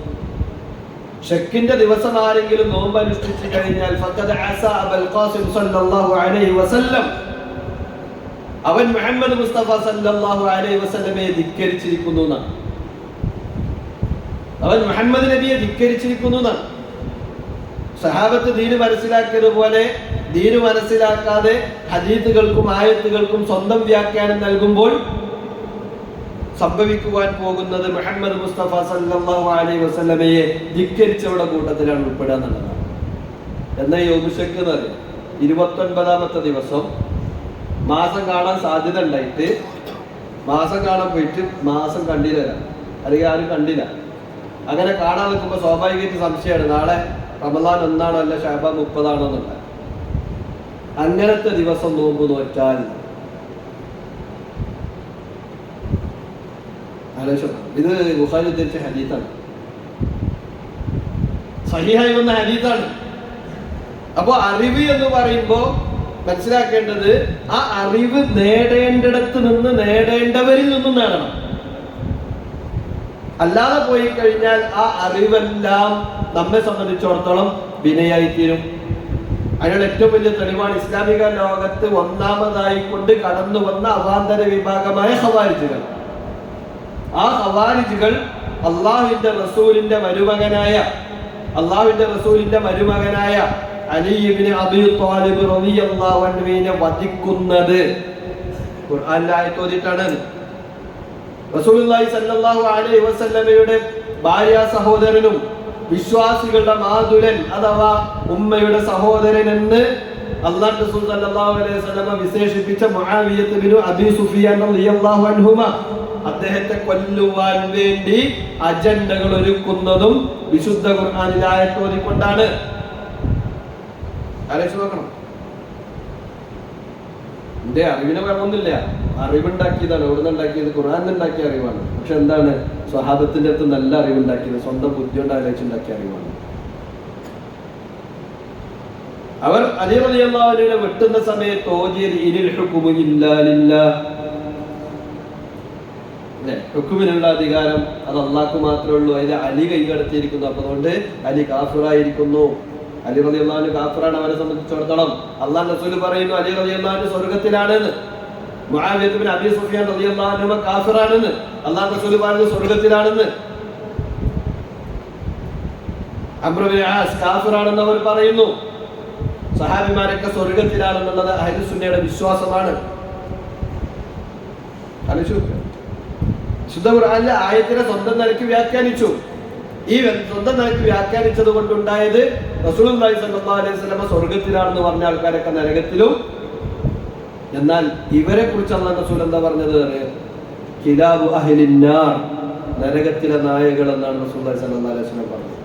ഷക്കിന്റെ ദിവസം ആരെങ്കിലും നോമ്പ് അനുഷ്ഠിച്ചു കഴിഞ്ഞാൽ ഫഖദ് അസാ അബുൽ ഖാസിം സല്ലല്ലാഹു അലൈഹി വസല്ലം, അവൻ മുഹമ്മദ് മുസ്തഫ സല്ലല്ലാഹു അലൈഹി വസല്ലമയെ ധിക്കരിച്ചിരിക്കുന്നു എന്നാണ്. അവൻ മുഹമ്മദ് നബിയെ ധിക്കരിച്ചിരിക്കുന്നു എന്നാണ്. സഹാബത്ത് ദീന് മനസ്സിലാക്കിയതുപോലെ ദീന് മനസ്സിലാക്കാതെ ഹദീസുകൾക്കും ആയത്തുകൾക്കും സ്വന്തം വ്യാഖ്യാനം നൽകുമ്പോൾ സംഭവിക്കുവാൻ പോകുന്നത് മുഹമ്മദ് മുസ്തഫ സല്ലല്ലാഹു അലൈഹി വസല്ലമയെ ധിക്കരിച്ചവരുടെ കൂട്ടത്തിലാണ് ഉൾപ്പെടുക എന്നുള്ളതാണ്. എന്നാൽ യൗമുശക്ക് എന്ന് പറയും 29ാമത്തെ ദിവസം മാസം കാണാൻ സാധ്യത ഉണ്ടായിട്ട് മാസം കാണാൻ പോയിട്ട് മാസം കണ്ടില്ല, അല്ലെങ്കിൽ ആരും കണ്ടില്ല. അങ്ങനെ കാണാൻ നിൽക്കുമ്പോൾ സ്വാഭാവികമായിട്ട് സംശയമാണ് നാളെ റമദാൻ 1 അല്ല ശഅബാൻ 30 എന്നുള്ള. അങ്ങനത്തെ ദിവസം നോമ്പ് നോറ്റാൽ ഇത് ബുഖാരി ഉദ്ധരിച്ച ഹദീസാണ്, സഹീഹായി വന്ന ഹദീസാണ്. അപ്പൊ അറിവ് എന്ന് പറയുമ്പോ മനസ്സിലാക്കേണ്ടത് ആ അറിവ് നേടേണ്ടിടത്ത് നിന്ന് നേടേണ്ടവരിൽ നിന്നും നേടണം. അല്ലാതെ പോയി കഴിഞ്ഞാൽ ആ അറിവെല്ലാം നമ്മെ സംബന്ധിച്ചിടത്തോളം വിനയായിത്തീരും. അതിനുള്ള ഏറ്റവും വലിയ തെളിവാണ് ഇസ്ലാമിക ലോകത്ത് ഒന്നാമതായി കൊണ്ട് കടന്നു വന്ന അവാന്തര വിഭാഗമായ ഖവാരിജുകൾ. ആ ഖവാരിജുകൾ അള്ളാഹുവിന്റെ മരുമകനായ അലി ഇബ്നു അബീ ത്വാലിബ് റളിയല്ലാഹു അൻഹുവിനെ വധിക്കുന്നത് ഖുർആനിൽ ആയത്ത് ഓതിയിട്ടാണ്. റസൂലുള്ളാഹി സ്വല്ലല്ലാഹു അലൈഹി വസല്ലമയുടെ ഭാര്യ സഹോദരനും വിശ്വാസികളുടെ മാതുലൻ അഥവാ ഉമ്മയുടെ സഹോദരൻ എന്ന് അല്ലാഹു റസൂൽ സ്വല്ലല്ലാഹു അലൈഹി വസല്ലമ വിശേഷിപ്പിച്ച മുആവിയ ഇബ്നു അബീ സുഫിയാൻ റളിയല്ലാഹു അൻഹുമ അദ്ദേഹത്തെ കൊല്ലുവാൻ വേണ്ടി അജണ്ടകൾ ഒരുക്കുന്നതും വിശുദ്ധ ഖുർആനിൽ ആയത്ത് ഓതിക്കൊണ്ടാണ്. ആലോചിച്ച് നോക്കണം. എന്റെ അറിവിനെ പറഞ്ഞൊന്നുമില്ല, അറിവുണ്ടാക്കിയതാണ്. എവിടെ ഉണ്ടാക്കിയത്? ഖുർആൻ ഉണ്ടാക്കിയ അറിവാണ്. പക്ഷെ എന്താണ്, സ്വഹാബത്തിന്റെ അടുത്ത് നല്ല അറിവുണ്ടാക്കിയത്, സ്വന്തം ബുദ്ധി കൊണ്ട് ആലോചിച്ചുണ്ടാക്കിയ അറിവാണ്. അവർ അലി റളിയല്ലാഹു അൻഹുവിനെ വെട്ടുന്ന സമയത്ത് ഓതിയത് ഇനിൽ ഹുക്മു ഇല്ലാ ലില്ലാഹ്, ഹുക്കുമിനുള്ള അധികാരം അത് അള്ളാഹ്ക്ക് മാത്രമേ ഉള്ളൂ. അതിൽ അലി കൈകടത്തിയിരിക്കുന്നു. അപ്പൊ അതുകൊണ്ട് അലി കാഫിറായിരിക്കുന്നു. അലി റളിയല്ലാഹു അൻഹു കാഫിറാണ് അവരെ സംബന്ധിച്ചിടത്തോളം. അല്ലാഹു റസൂൽ പറയുന്നു അലി റളിയല്ലാഹു അൻഹു സ്വർഗ്ഗത്തിലാണെന്ന്. മുആവിയ ഇബ്നു അബീ സുഫിയാൻ റളിയല്ലാഹു അൻഹു കാഫിറാണെന്ന് അല്ലാഹു റസൂൽ പറഞ്ഞു, സ്വർഗ്ഗത്തിലാണെന്ന്. അംർ ഇബ്നു ആസ് കാഫിറാണെന്ന് അവർ പറയുന്നു. സഹാബിമാരൊക്കെ സ്വർഗ്ഗത്തിലാണെന്നുള്ളത് അഹ്ലു സുന്നയുടെ വിശ്വാസമാണ്. ശുദ്ധ ഖുർആനിലെ ആയത്തിനെ സ്വന്തം നിലയ്ക്ക് വ്യാഖ്യാനിച്ചു. ഈ സ്വന്തം നിലയ്ക്ക് വ്യാഖ്യാനിച്ചത് കൊണ്ടുണ്ടായത് റസൂലുള്ളാഹി സ്വല്ലല്ലാഹു അലൈഹി വസല്ലം സ്വർഗ്ഗത്തിലാണെന്ന് പറഞ്ഞ ആൾക്കാരൊക്കെ നരകത്തിലും. എന്നാൽ ഇവരെ കുറിച്ച് അല്ലാഹു റസൂൽ എന്താ പറഞ്ഞത്? കിലാബു അഹ്ലിന്നാർ, നരകത്തിലെ നായകൾ എന്നാണ് റസൂലുള്ളാഹി സ്വല്ലല്ലാഹു അലൈഹി വസല്ലം പറഞ്ഞത്.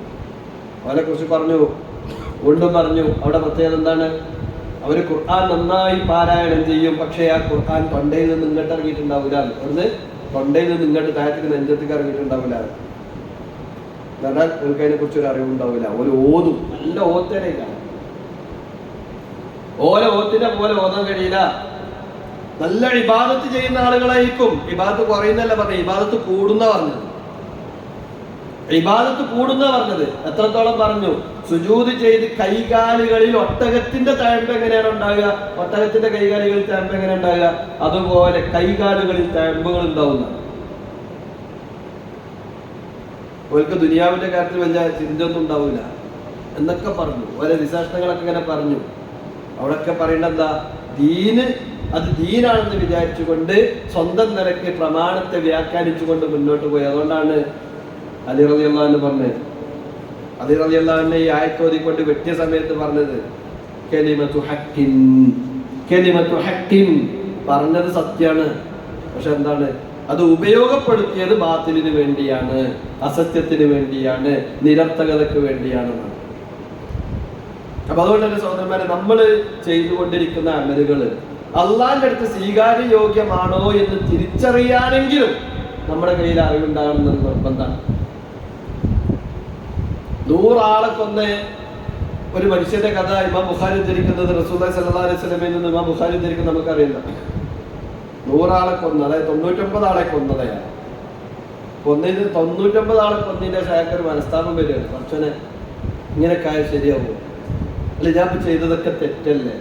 അവരെ കുറിച്ച് പറഞ്ഞു, വീണ്ടും പറഞ്ഞു. അവിടെ പ്രത്യേകത എന്താണ്? അവര് ഖുർആൻ നന്നായി പാരായണം ചെയ്യും, പക്ഷേ ആ ഖുർആൻ തൊണ്ടയിൽ നിന്ന് ഇങ്ങോട്ട് ഇറങ്ങിയിട്ടുണ്ടാവില്ല. അവിടുന്ന് തൊണ്ടയിൽ നിന്ന് ഇങ്ങോട്ട് താഴത്തേക്ക് നെഞ്ചത്തേക്ക് ഇറങ്ങിയിട്ടുണ്ടാവില്ല. എന്നാൽ അവർക്ക് അതിനെ കുറിച്ച് ഒരു അറിവുണ്ടാവില്ല. ഒരു ഓതും, നല്ല ഓത്തരയില്ല, ഓരോ ഓത്തിനെ പോലെ ഓതാൻ കഴിയില്ല. നല്ല ഇബാദത്ത് ചെയ്യുന്ന ആളുകളായിരിക്കും. ഇബാദത്ത് കുറയുന്നല്ല പറഞ്ഞത്, ഇബാദത്ത് കൂടുന്ന പറഞ്ഞത്. ഇബാദത്ത് കൂടുന്ന പറഞ്ഞത്. എത്രത്തോളം പറഞ്ഞു? സുജൂദ് ചെയ്ത് കൈകാലുകളിൽ ഒട്ടകത്തിന്റെ തഴമ്പ് എങ്ങനെയാണ് ഉണ്ടാകുക, ഒട്ടകത്തിന്റെ കൈകാലുകളിൽ തഴമ്പ് എങ്ങനെ ഉണ്ടാകുക, അതുപോലെ കൈകാലുകളിൽ തഴമ്പുകൾ ഉണ്ടാവുന്ന. അവർക്ക് ദുനിയാവിന്റെ കാര്യത്തിൽ വലിയ ചിന്തയൊന്നും ഉണ്ടാവില്ല എന്നൊക്കെ പറഞ്ഞു. ഓരോ വിശേഷണങ്ങളൊക്കെ ഇങ്ങനെ പറഞ്ഞു. അവിടെയൊക്കെ പറയേണ്ട എന്താ? ദീന് അത് ദീനാണെന്ന് വിചാരിച്ചുകൊണ്ട് സ്വന്തം നിലയ്ക്ക് പ്രമാണത്തെ വ്യാഖ്യാനിച്ചുകൊണ്ട് മുന്നോട്ട് പോയി. അതുകൊണ്ടാണ് അലി റളിയല്ലാഹു അൻഹു പറഞ്ഞത്, അലി റളിയല്ലാഹു അൻഹു ഈ ആയത്ത് ഓതിക്കൊണ്ട് വെട്ടിയ സമയത്ത് പറഞ്ഞത് കലിമത്തു ഹഖ്ഖിൻ, കലിമത്തു ഹഖ്ഖിൻ, പറഞ്ഞത് സത്യമാണ്, പക്ഷെ എന്താണ്, അത് ഉപയോഗപ്പെടുത്തിയത് ബാത്തിലിന് വേണ്ടിയാണ്, അസത്യത്തിന് വേണ്ടിയാണ്, നിരർത്ഥകതയ്ക്ക് വേണ്ടിയാണെന്നാണ്. അപ്പൊ അതുകൊണ്ട് തന്നെ സഹോദരന്മാരെ, നമ്മൾ ചെയ്തുകൊണ്ടിരിക്കുന്ന അമലുകള് അള്ളാന്റെ അടുത്ത് സ്വീകാര്യയോഗ്യമാണോ എന്ന് തിരിച്ചറിയാനെങ്കിലും നമ്മുടെ കയ്യിൽ അറിവുണ്ടാകണമെന്ന് നിർബന്ധമാണ്. 100 ആളെ കൊന്ന ഒരു മനുഷ്യന്റെ കഥ ഇമാം ബുഖാരി ഉദ്ധരിക്കുന്നത് റസൂലുള്ളാഹി സ്വല്ലല്ലാഹു അലൈഹി വസല്ലമയിൽ നിന്ന് ഇമാം ബുഖാരി ഉദ്ധരിക്കുന്നത് നമുക്കറിയില്ല. 100 ആളെ കൊന്ന, അതായത് 99 ആളെ കൊന്നതയാണ്. കൊന്നതിന് 99 ആളെ കൊന്നതിന്റെ ശേഖർ മനസ്താപം വരികയാണ്. പക്ഷനെ ഇങ്ങനെയൊക്കെ ആയാൽ ശരിയാവും, അല്ലെ ഞാൻ ഇപ്പൊ ചെയ്തതൊക്കെ തെറ്റല്ലേ,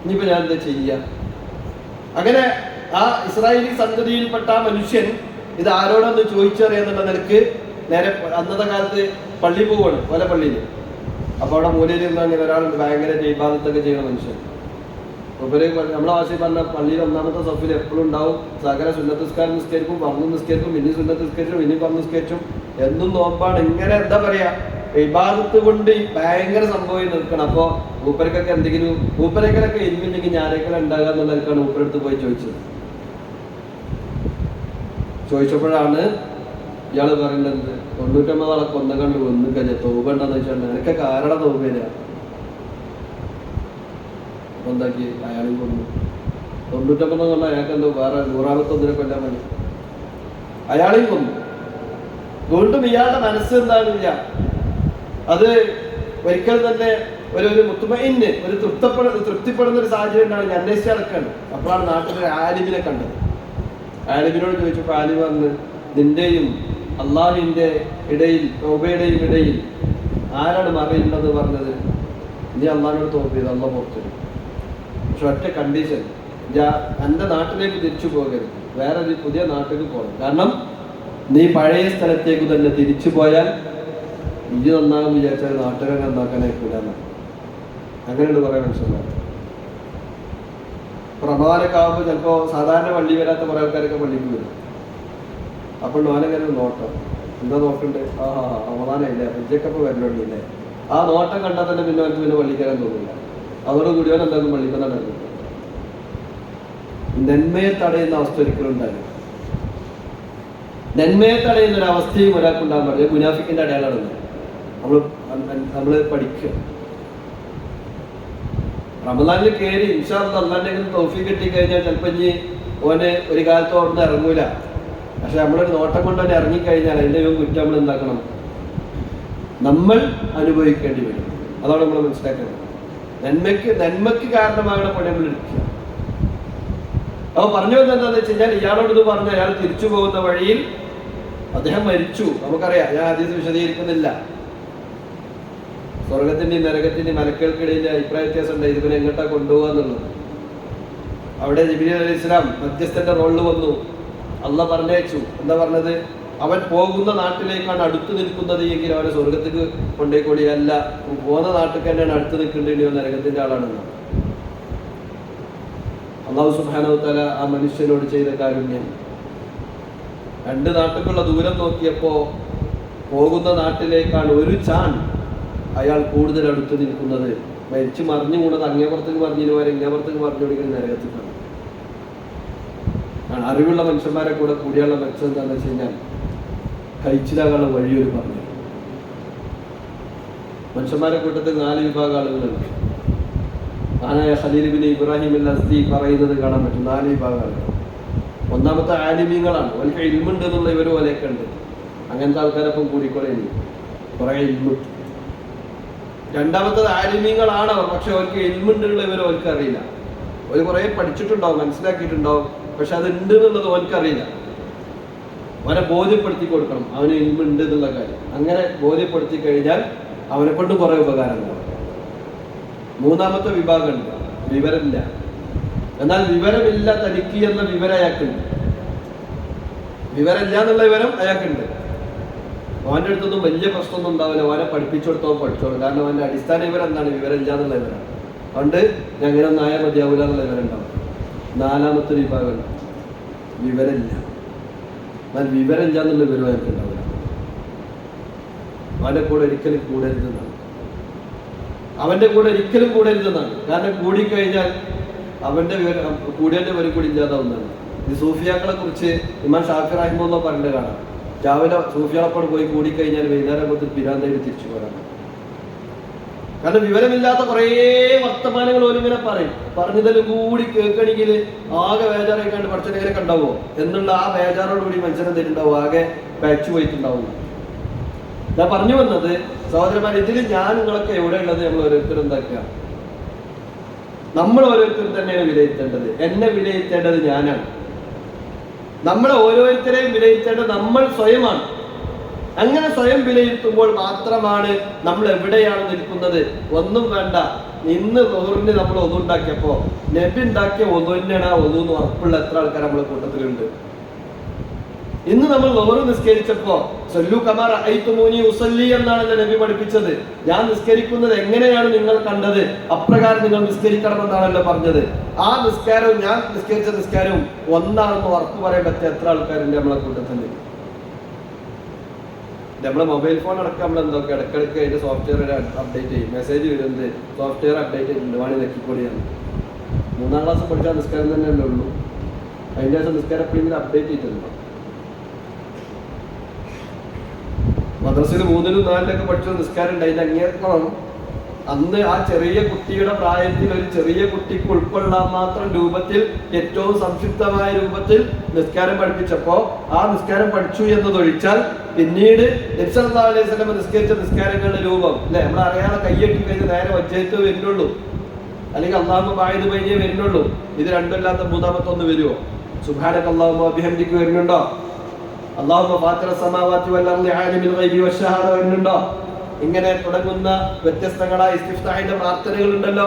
ഇനിയിപ്പോ ഞാൻ എന്താ ചെയ്യാ? അങ്ങനെ ആ ഇസ്രായേലി സന്തതിയിൽപ്പെട്ട ആ മനുഷ്യൻ ഇത് ആരോടൊന്ന് ചോദിച്ചറിയാന്നുള്ള നിലക്ക് നേരെ അന്നത്തെ കാലത്ത് പള്ളി പോവാണ്, പല പള്ളിയിൽ. അപ്പൊ അവിടെ മൂലയിൽ നിന്ന് അങ്ങനെ ഒരാളുണ്ട്, ഭയങ്കര ഇബാദത്തൊക്കെ ചെയ്യുന്ന മനുഷ്യൻ. ഉപരി നമ്മളെ ഭാഷയിൽ പറഞ്ഞ പള്ളിയിൽ 1-ാമത്തെ സഫിൽ എപ്പോഴും ഉണ്ടാവും സകല സുന്നത്ത് നിസ്കാരം നിസ്കരിക്കും, പറഞ്ഞു നിസ്കരിക്കും, പിന്നെ സുന്നത്ത് നിസ്കരിച്ചും, പിന്നെ പറഞ്ഞു നിസ്കരിച്ചും, എന്നും നോമ്പാണ്. ഇങ്ങനെ എന്താ പറയാ, ഇബാദത്ത് കൊണ്ട് ഭയങ്കര സംഭവം നിൽക്കണം. അപ്പൊ മൂപ്പരക്കൊക്കെ എന്തെങ്കിലും മൂപ്പരക്കലൊക്കെ ഇരിമില്ലെങ്കിൽ ഞാനേക്കല ഉണ്ടാകുക എന്നുള്ളതൊക്കെയാണ് മൂപ്പരെടുത്ത് പോയി ചോദിച്ചപ്പോഴാണ് ഇയാള് പറയുന്നത് 99 ആളെ കൊന്ന കണ്ട് ഒന്നും കഴിഞ്ഞ തോപ ഉണ്ടെന്ന് വെച്ചാൽ എനിക്കൊക്കെ ആരുടെ തോപയില്ല. അപ്പൊ എന്താക്കി, അയാളും കൊന്നു. 99 എന്ന് പറഞ്ഞാൽ അയാൾക്ക് എന്തോ വേറെ 100-ാമത്തെ കൊല്ലാൻ മതി, അയാളെയും കൊന്നു. വീണ്ടും ഇയാളുടെ മനസ്സ് എന്താണില്ല, അത് ഒരിക്കൽ തന്നെ ഒരു മുത്തുമഇന്ന്, ഒരു തൃപ്തിപ്പെടുന്ന ഒരു സാഹചര്യം ഉണ്ടാവും. ഞാൻ അന്വേഷിച്ച് നടക്കാണ്. അപ്പോഴാണ് നാട്ടിലൊരു ആലിമിനെ കണ്ടത്. ആലിമിനോട് ചോദിച്ചപ്പോൾ ആലിം പറഞ്ഞ്, നിന്റെയും അള്ളാഹുവിന്റെ ഇടയിൽ, തൗബയുടെയും ഇടയിൽ ആരാണ് മറിയുണ്ടെന്ന് പറഞ്ഞത്? നീ അള്ളാഹിനോട് തൗബ ചെയ്ത് അള്ളാഹ് പുറത്തിടും. പക്ഷെ ഒറ്റ കണ്ടീഷൻ, എന്റെ നാട്ടിലേക്ക് തിരിച്ചു പോകരുത്, വേറെ ഒരു പുതിയ നാട്ടിലേക്ക് പോകണം. കാരണം നീ പഴയ സ്ഥലത്തേക്ക് തന്നെ തിരിച്ചു പോയാൽ ഇഞ്ചി നന്നാകും വിചാരിച്ചാൽ നാട്ടുകാരെ നന്നാക്കാനായിക്കൂടാന്ന്. അങ്ങനെയുണ്ട് കുറെ മനുഷ്യന്മാർ. റമദാനൊക്കെ ആകുമ്പോൾ ചിലപ്പോൾ സാധാരണ പള്ളി വരാത്ത കുറെ ആൾക്കാരൊക്കെ പള്ളിക്ക് വരും. അപ്പോൾ നോനെങ്ങനെ നോട്ടം, എന്താ നോക്കണ്ടേ, റമദാനല്ലേ ഫ്രിഡ്ജൊക്കെ വരലുണ്ടില്ലേ, ആ നോട്ടം കണ്ടാൽ തന്നെ പിന്നെ അവർക്ക് പിന്നെ പള്ളിക്കാരൻ തോന്നില്ല. അതോട് കൂടിയവൻ എന്തായാലും പള്ളിക്കാൻ നടക്കും. നന്മയെ തടയുന്ന അവസ്ഥ ഒരിക്കലും ഉണ്ടാകും. നന്മയെ തടയുന്ന ഒരു അവസ്ഥയും ഒരാൾക്കുണ്ടാകാൻ പാടില്ല. മുനാഫിക്കിന്റെ അടയാളമാണ് നമ്മള് പഠിക്കുക. റമദാനിൽ കയറി ഇൻഷാ അല്ലാഹ് അല്ലാഹുവിന്റെ തൗഫീഖ് കിട്ടിക്കഴിഞ്ഞാൽ ചിലപ്പോൾ ഇനി ഓന് ഒരു കാലത്ത് ഓടുന്ന ഇറങ്ങൂല. പക്ഷെ നമ്മളൊരു നോട്ടം കൊണ്ട് തന്നെ ഇറങ്ങിക്കഴിഞ്ഞാൽ അതിന്റെ കുറ്റം നമ്മൾ എന്താക്കണം, നമ്മൾ അനുഭവിക്കേണ്ടി വരും. അതാണ് നമ്മൾ മനസ്സിലാക്കുന്നത്. നന്മയ്ക്ക് കാരണമാകുന്ന പണി നമ്മൾ എടുക്കുക. അപ്പൊ പറഞ്ഞു വന്നത് എന്താണെന്ന് വെച്ച് കഴിഞ്ഞാൽ, ഇയാളോട് ഇത് പറഞ്ഞ അയാൾ തിരിച്ചു പോകുന്ന വഴിയിൽ അദ്ദേഹം മരിച്ചു. നമുക്കറിയാം, ഞാൻ ഹദീസ് വിശദീകരിക്കുന്നില്ല. സ്വർഗത്തിന്റെയും നരകത്തിന്റെയും മലക്കുകൾക്കിടയിൽ അഭിപ്രായ വ്യത്യാസം ഉണ്ട്, ഇതിനെ എങ്ങോട്ടാ കൊണ്ടുപോകുക എന്നുള്ളത്. അവിടെ ജിബ്രീൽ അലൈഹിസ്സലാം മധ്യസ്ഥന്റെ റോളിൽ വന്നു. അള്ളാഹ് പറഞ്ഞയച്ചു. എന്താ പറഞ്ഞത്? അവൻ പോകുന്ന നാട്ടിലേക്കാണ് അടുത്ത് നിൽക്കുന്നത് എങ്കിൽ അവനെ സ്വർഗത്തേക്ക് കൊണ്ടേക്കൂടി, അല്ല പോകുന്ന നാട്ടിൽ തന്നെയാണ് അടുത്ത് നിൽക്കേണ്ടോ നരകത്തിന്റെ ആളാണെന്ന്. അല്ലാഹു സുബ്ഹാനഹു വ തആല ആ മനുഷ്യനോട് ചെയ്ത കാരുണ്യം. 2 നാട്ടിലുള്ള ദൂരം നോക്കിയപ്പോ പോകുന്ന നാട്ടിലേക്കാണ് ഒരു ചാൺ അയാൾ കൂടുതൽ അടുത്ത് നിൽക്കുന്നത്. മരിച്ചു മറിഞ്ഞു കൂടത് അങ്ങേപ്പുറത്തേക്ക് മറിഞ്ഞതിന് വരെ ഇങ്ങേപ്പുറത്തേക്ക് മറിഞ്ഞു കൊടുക്കുന്ന നരകത്തിലാണ്. അറിവുള്ള മനുഷ്യന്മാരെ കൂടെ കൂടിയുള്ള മെച്ചം എന്താണെന്ന് വെച്ച് കഴിഞ്ഞാൽ കഴിച്ചിലാകാനുള്ള വഴിയൊരു പറഞ്ഞു. മനുഷ്യന്മാരെ കൂട്ടത്തിൽ 4 വിഭാഗം ആളുകളുണ്ട്. ആനായ ഖലീൽ ഇബ്നു ഇബ്രാഹിം അൽ-അസ്ദി പറയുന്നത് കാണാൻ പറ്റും. 4 വിഭാഗം ആളുകൾ. ഒന്നാമത്തെ ആലിമീങ്ങളാണ്. അവർക്ക് ഇൽമുണ്ട് എന്നുള്ള ഇവർ പോലെയൊക്കെ ഉണ്ട്. അങ്ങനത്തെ ആൾക്കാരൊപ്പം കൂടിക്കൊള്ളേ കുറെ ഇൽമു. രണ്ടാമത്തത് ആലിമീങ്ങളാണ് അവർ, പക്ഷെ അവർക്ക് ഇൽമുണ്ടുള്ള ഇവർ അവർക്ക് അറിയില്ല. അവർ കുറെ പഠിച്ചിട്ടുണ്ടാവും, മനസ്സിലാക്കിയിട്ടുണ്ടാവും, പക്ഷെ അത് ഉണ്ട് എന്നുള്ളത് അവർക്ക് അറിയില്ല. അവനെ ബോധ്യപ്പെടുത്തി കൊടുക്കണം അവന് ഇൽമുണ്ട് എന്നുള്ള കാര്യം. അങ്ങനെ ബോധ്യപ്പെടുത്തി കഴിഞ്ഞാൽ അവനെ കൊണ്ട് കുറെ ഉപകാരങ്ങൾ. മൂന്നാമത്തെ വിഭാഗമുണ്ട് വിവരമില്ല. എന്നാൽ വിവരമില്ല തനിക്ക് എന്ന വിവരം അയാൾക്കുണ്ട്. വിവരമില്ല എന്നുള്ള വിവരം അയാൾക്കുണ്ട്. അവൻ്റെ അടുത്തൊന്നും വലിയ പ്രശ്നമൊന്നും ഉണ്ടാവില്ല. അവനെ പഠിപ്പിച്ചു കൊടുത്തോ പഠിച്ചോളൂ. കാരണം അവൻ്റെ അടിസ്ഥാന വിവരം എന്താണ്? വിവരമില്ല എന്നുള്ള വിവരം. അതുകൊണ്ട് ഞാൻ അങ്ങനെ ഒന്നും ആയാൽ മതിയാവില്ല എന്നുള്ള വിവരം ഉണ്ടാവും. നാലാമത്തെ വിഭാഗം വിവരമില്ല. എന്നാൽ വിവരമില്ല എന്നുള്ള വിവരം അയാൾക്ക് ഉണ്ടാവില്ല. അവൻ്റെ കൂടെ ഒരിക്കലും കൂടരുതെന്നാണ്. അവൻ്റെ കൂടെ ഒരിക്കലും കൂടരുതെന്നാണ്. കാരണം കൂടിക്കഴിഞ്ഞാൽ അവൻ്റെ വിവരം കൂടിയതിൻ്റെ വിവരം കൂടി ഇല്ലാതാവുന്നതാണ്. ഈ സൂഫിയാക്കളെ കുറിച്ച് ഇമാം ഷാഫി റഹിമഹുല്ലാഹ് പറഞ്ഞിട്ട് കാണാം. രാവിലെ സൂഫിയാളപ്പോട് പോയി കൂടിക്കഴിഞ്ഞാൽ വൈകുന്നേരം ആകുമ്പോൾ പിരാന്തായിട്ട് തിരിച്ചു പോരാണ്. കാരണം വിവരമില്ലാത്ത കുറേ വർത്തമാനങ്ങൾ ഓലിങ്ങനെ പറയും. പറഞ്ഞതിലും കൂടി കേൾക്കണമെങ്കിൽ ആകെ ബേജാറായി കണ്ട് പഠിച്ചവരെ കണ്ടാവോ എന്നുള്ള ആ ബേജാറോടുകൂടി മനുഷ്യനെ തരുന്നുണ്ടാവും. ആകെ ബാച്ചു പോയിട്ടുണ്ടാവും. ഞാൻ പറഞ്ഞു വന്നത് സഹോദരന്മാർ, ഇതിൽ ഞാൻ നിങ്ങളൊക്കെ എവിടെ ഉള്ളത് നമ്മൾ ഓരോരുത്തരും എന്താക്കുക? നമ്മൾ ഓരോരുത്തരും തന്നെയാണ് വിലയിരുത്തേണ്ടത്. എന്നെ വിലയിരുത്തേണ്ടത് ഞാനാണ്. നമ്മളെ ഓരോരുത്തരെയും വിലയിരുത്തേണ്ടത് നമ്മൾ സ്വയമാണ്. അങ്ങനെ സ്വയം വിലയിരുത്തുമ്പോൾ മാത്രമാണ് നമ്മൾ എവിടെയാണ് നിൽക്കുന്നത്. ഒന്നും വേണ്ട. ഇന്ന് ഒതുറിന് നമ്മൾ ഒതുണ്ടാക്കിയപ്പോ നബി ഉണ്ടാക്കിയ ഒതുവിനാണ് ഒതു എന്ന് ഉറപ്പുള്ള എത്ര ആൾക്കാർ നമ്മളെ കൂട്ടത്തിലുണ്ട്. ഇന്ന് നമ്മൾ ഒതു നിസ്കരിച്ചപ്പോ സല്ലു കമാ റഅയ്തുമൂനി ഉസല്ലി എന്നാണല്ലോ നബി പഠിപ്പിച്ചത്. ഞാൻ നിസ്കരിക്കുന്നത് എങ്ങനെയാണ് നിങ്ങൾ കണ്ടത് അപ്രകാരം നിങ്ങൾ നിസ്കരിക്കണമെന്നാണല്ലോ പറഞ്ഞത്. ആ നിസ്കാരവും ഞാൻ നിസ്കരിച്ച നിസ്കാരവും ഒന്നാണെന്ന് ഉറപ്പ് പറയാൻ പറ്റിയ എത്ര ആൾക്കാരുണ്ട് നമ്മളെ കൂട്ടത്തിൽ? നമ്മളെ മൊബൈൽ ഫോൺ അടക്കം നമ്മൾ എന്തൊക്കെ ഇടയ്ക്കിടയ്ക്ക് അതിന്റെ സോഫ്റ്റ്വെയർ അപ്ഡേറ്റ് ചെയ്യും. മെസ്സേജ് വരുന്നത് സോഫ്റ്റ്വെയർ അപ്ഡേറ്റ് ചെയ്തിട്ടുണ്ട്, വേണമെങ്കിൽ നെക്കിക്കൊടിയാണ്. 3ാം ക്ലാസ് പഠിച്ചാൽ നിസ്കാരം തന്നെയല്ലേ ഉള്ളൂ. അതിൻ്റെ ശേഷം നിസ്കാരം എപ്പോഴെങ്കിലും അപ്ഡേറ്റ് ചെയ്തിട്ടുണ്ടോ? മദ്രസയിൽ 3ലും 4ലൊക്കെ പഠിച്ച നിസ്കാരം ഉണ്ട്. അതിന്റെ അങ്ങേറ്റം അന്ന് ആ ചെറിയ കുട്ടിയുടെ പ്രായത്തിൽ ഒരു ചെറിയ കുട്ടിക്ക് ഉൾക്കൊള്ളാൻ മാത്രം രൂപത്തിൽ ഏറ്റവും സംക്ഷിപ്തമായ രൂപത്തിൽ നിസ്കാരം പഠിപ്പിച്ചപ്പോ ആ നിസ്കാരം പഠിച്ചു എന്നതൊഴിച്ചാൽ പിന്നീട് നബി സല്ലല്ലാഹു അലൈഹി വസല്ലം നിസ്കരിച്ച നിസ്കാരങ്ങളുടെ രൂപം അല്ലെ നമ്മൾ അറിയാതെ കയ്യെട്ടി കഴിഞ്ഞ് നേരെ വജ്ജത്ത് വരുന്നുള്ളൂ, അല്ലെങ്കിൽ അല്ലാഹുമ്മ ബഅദ് ബൈനി വരുന്നുള്ളൂ. ഇത് രണ്ടല്ലാത്ത മൂന്നാമത്തെ ഒന്ന് വരുമോ? സുബ്ഹാനക അല്ലാഹുമ്മ ബിഹംദിക വരുന്നുണ്ടോ? അല്ലാഹുമ്മ ഫാത്തിറ സമാവാതി വൽ അർളി ആലിമിൽ ഗൈബി വശഹാദ വരുന്നുണ്ടോ? ഇങ്ങനെ തുടങ്ങുന്ന വ്യത്യസ്തങ്ങളായ ഇസ്തിഫ്താഹിന്റെ പ്രാർത്ഥനകൾ ഉണ്ടല്ലോ.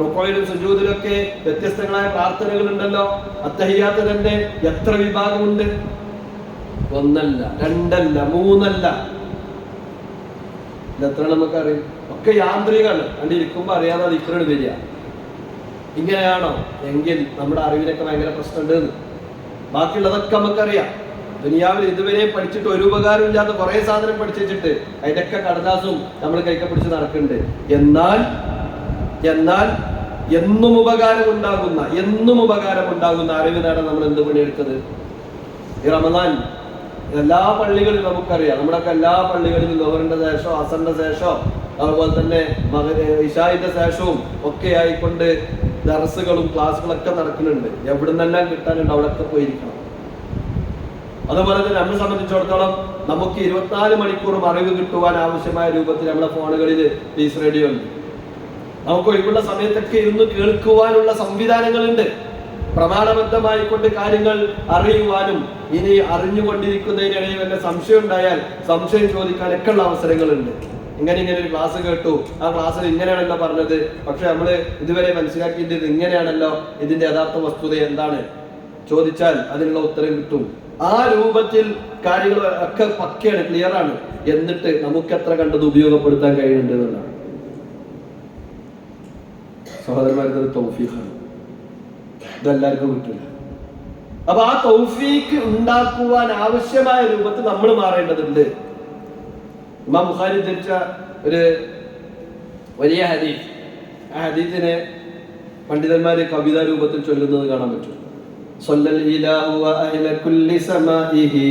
റുക്കൂയിലും സുജൂദിലൊക്കെ വ്യത്യസ്തങ്ങളായ പ്രാർത്ഥനകൾ ഉണ്ടല്ലോ. അത്തഹിയ്യാത്ത് തന്നെ എത്ര വിഭാഗമുണ്ട്? 1 അല്ല 2 അല്ല 3 അല്ല. ഇതെത്ര നമുക്കറിയാം? ഒക്കെ യാന്ത്രികമാണ്. കണ്ടിരിക്കുമ്പോ അറിയാതെ ദിക്റാണ് വരിക. ഇങ്ങനെയാണോ എങ്കിൽ നമ്മുടെ അറിവിനൊക്കെ ഭയങ്കര പ്രശ്നമുണ്ട്. ബാക്കിയുള്ളതൊക്കെ നമുക്കറിയാം. ദുനിയാവിൽ ഇതുവരെ പഠിച്ചിട്ട് ഒരു ഉപകാരം ഇല്ലാത്ത കുറെ സാധനം പഠിച്ചു വെച്ചിട്ട് അതിൻ്റെയൊക്കെ കടലാസും നമ്മൾ കൈക്കെ പിടിച്ച് നടക്കുന്നുണ്ട്. എന്നാൽ എന്നും ഉപകാരമുണ്ടാകുന്ന അറിവ് നേടാൻ നമ്മൾ എന്ത് പണിയെടുത്തത്? ഈ റമദാൻ എല്ലാ പള്ളികളിലും നമുക്കറിയാം. നമ്മുടെയൊക്കെ എല്ലാ പള്ളികളിലും ലോഹറിന്റെ ശേഷമോ അസറിന്റെ ശേഷമോ അതുപോലെ തന്നെ ഇശാഇന്റെ ശേഷവും ഒക്കെ ആയിക്കൊണ്ട് ദർസുകളും ക്ലാസ്സുകളൊക്കെ നടക്കുന്നുണ്ട്. എവിടുന്നെല്ലാം കിട്ടാനുണ്ട് അവിടെയൊക്കെ പോയിരിക്കണം. അതുപോലെ തന്നെ നമ്മെ സംബന്ധിച്ചിടത്തോളം നമുക്ക് 24 മണിക്കൂറും അറിവ് കിട്ടുവാൻ ആവശ്യമായ രൂപത്തിൽ നമ്മുടെ ഫോണുകളിൽ പീസ് റേഡിയോ ഉണ്ട്. നമുക്ക് ഒഴിവുള്ള സമയത്തൊക്കെ ഇരുന്ന് കേൾക്കുവാനുള്ള സംവിധാനങ്ങളുണ്ട്. പ്രമാണബദ്ധമായിക്കൊണ്ട് കാര്യങ്ങൾ അറിയുവാനും ഇനി അറിഞ്ഞുകൊണ്ടിരിക്കുന്നതിനിടയിൽ വല്ല സംശയം ഉണ്ടായാൽ സംശയം ചോദിക്കാനൊക്കെ ഉള്ള അവസരങ്ങളുണ്ട്. ഇങ്ങനെ ഒരു ക്ലാസ് കേട്ടു, ആ ക്ലാസ്സിൽ ഇങ്ങനെയാണല്ലോ പറഞ്ഞത്, പക്ഷെ നമ്മൾ ഇതുവരെ മനസ്സിലാക്കിയത് ഇങ്ങനെയാണല്ലോ, ഇതിന്റെ യഥാർത്ഥ വസ്തുത എന്താണ് ചോദിച്ചാൽ അതിനുള്ള ഉത്തരം കിട്ടും. ആ രൂപത്തിൽ കാര്യങ്ങൾ ഒക്കെ പക്കയാണ്, ക്ലിയർ ആണ്. എന്നിട്ട് നമുക്ക് എത്ര കണ്ടത് ഉപയോഗപ്പെടുത്താൻ കഴിയുന്നുണ്ട് എന്നുള്ളതാണ്. സഹോദരന്മാരുടെ തൗഫീഖാണ്. ഇതെല്ലാവർക്കും കിട്ടില്ല. അപ്പൊ ആ തൗഫീഖ് ഉണ്ടാക്കുവാൻ ആവശ്യമായ രൂപത്തിൽ നമ്മൾ മാറേണ്ടതുണ്ട്. ഇമാം ബുഖാരി ഉദ്ധരിച്ച ഒരു വലിയ ഹദീസ്, ആ ഹദീസിനെ പണ്ഡിതന്മാര് കവിതാ രൂപത്തിൽ ചൊല്ലുന്നത് കാണാൻ പറ്റും. സ്വല്ലൽ ഇലാഹു വഅഹ്ല കുല്ലി സമാഇഹി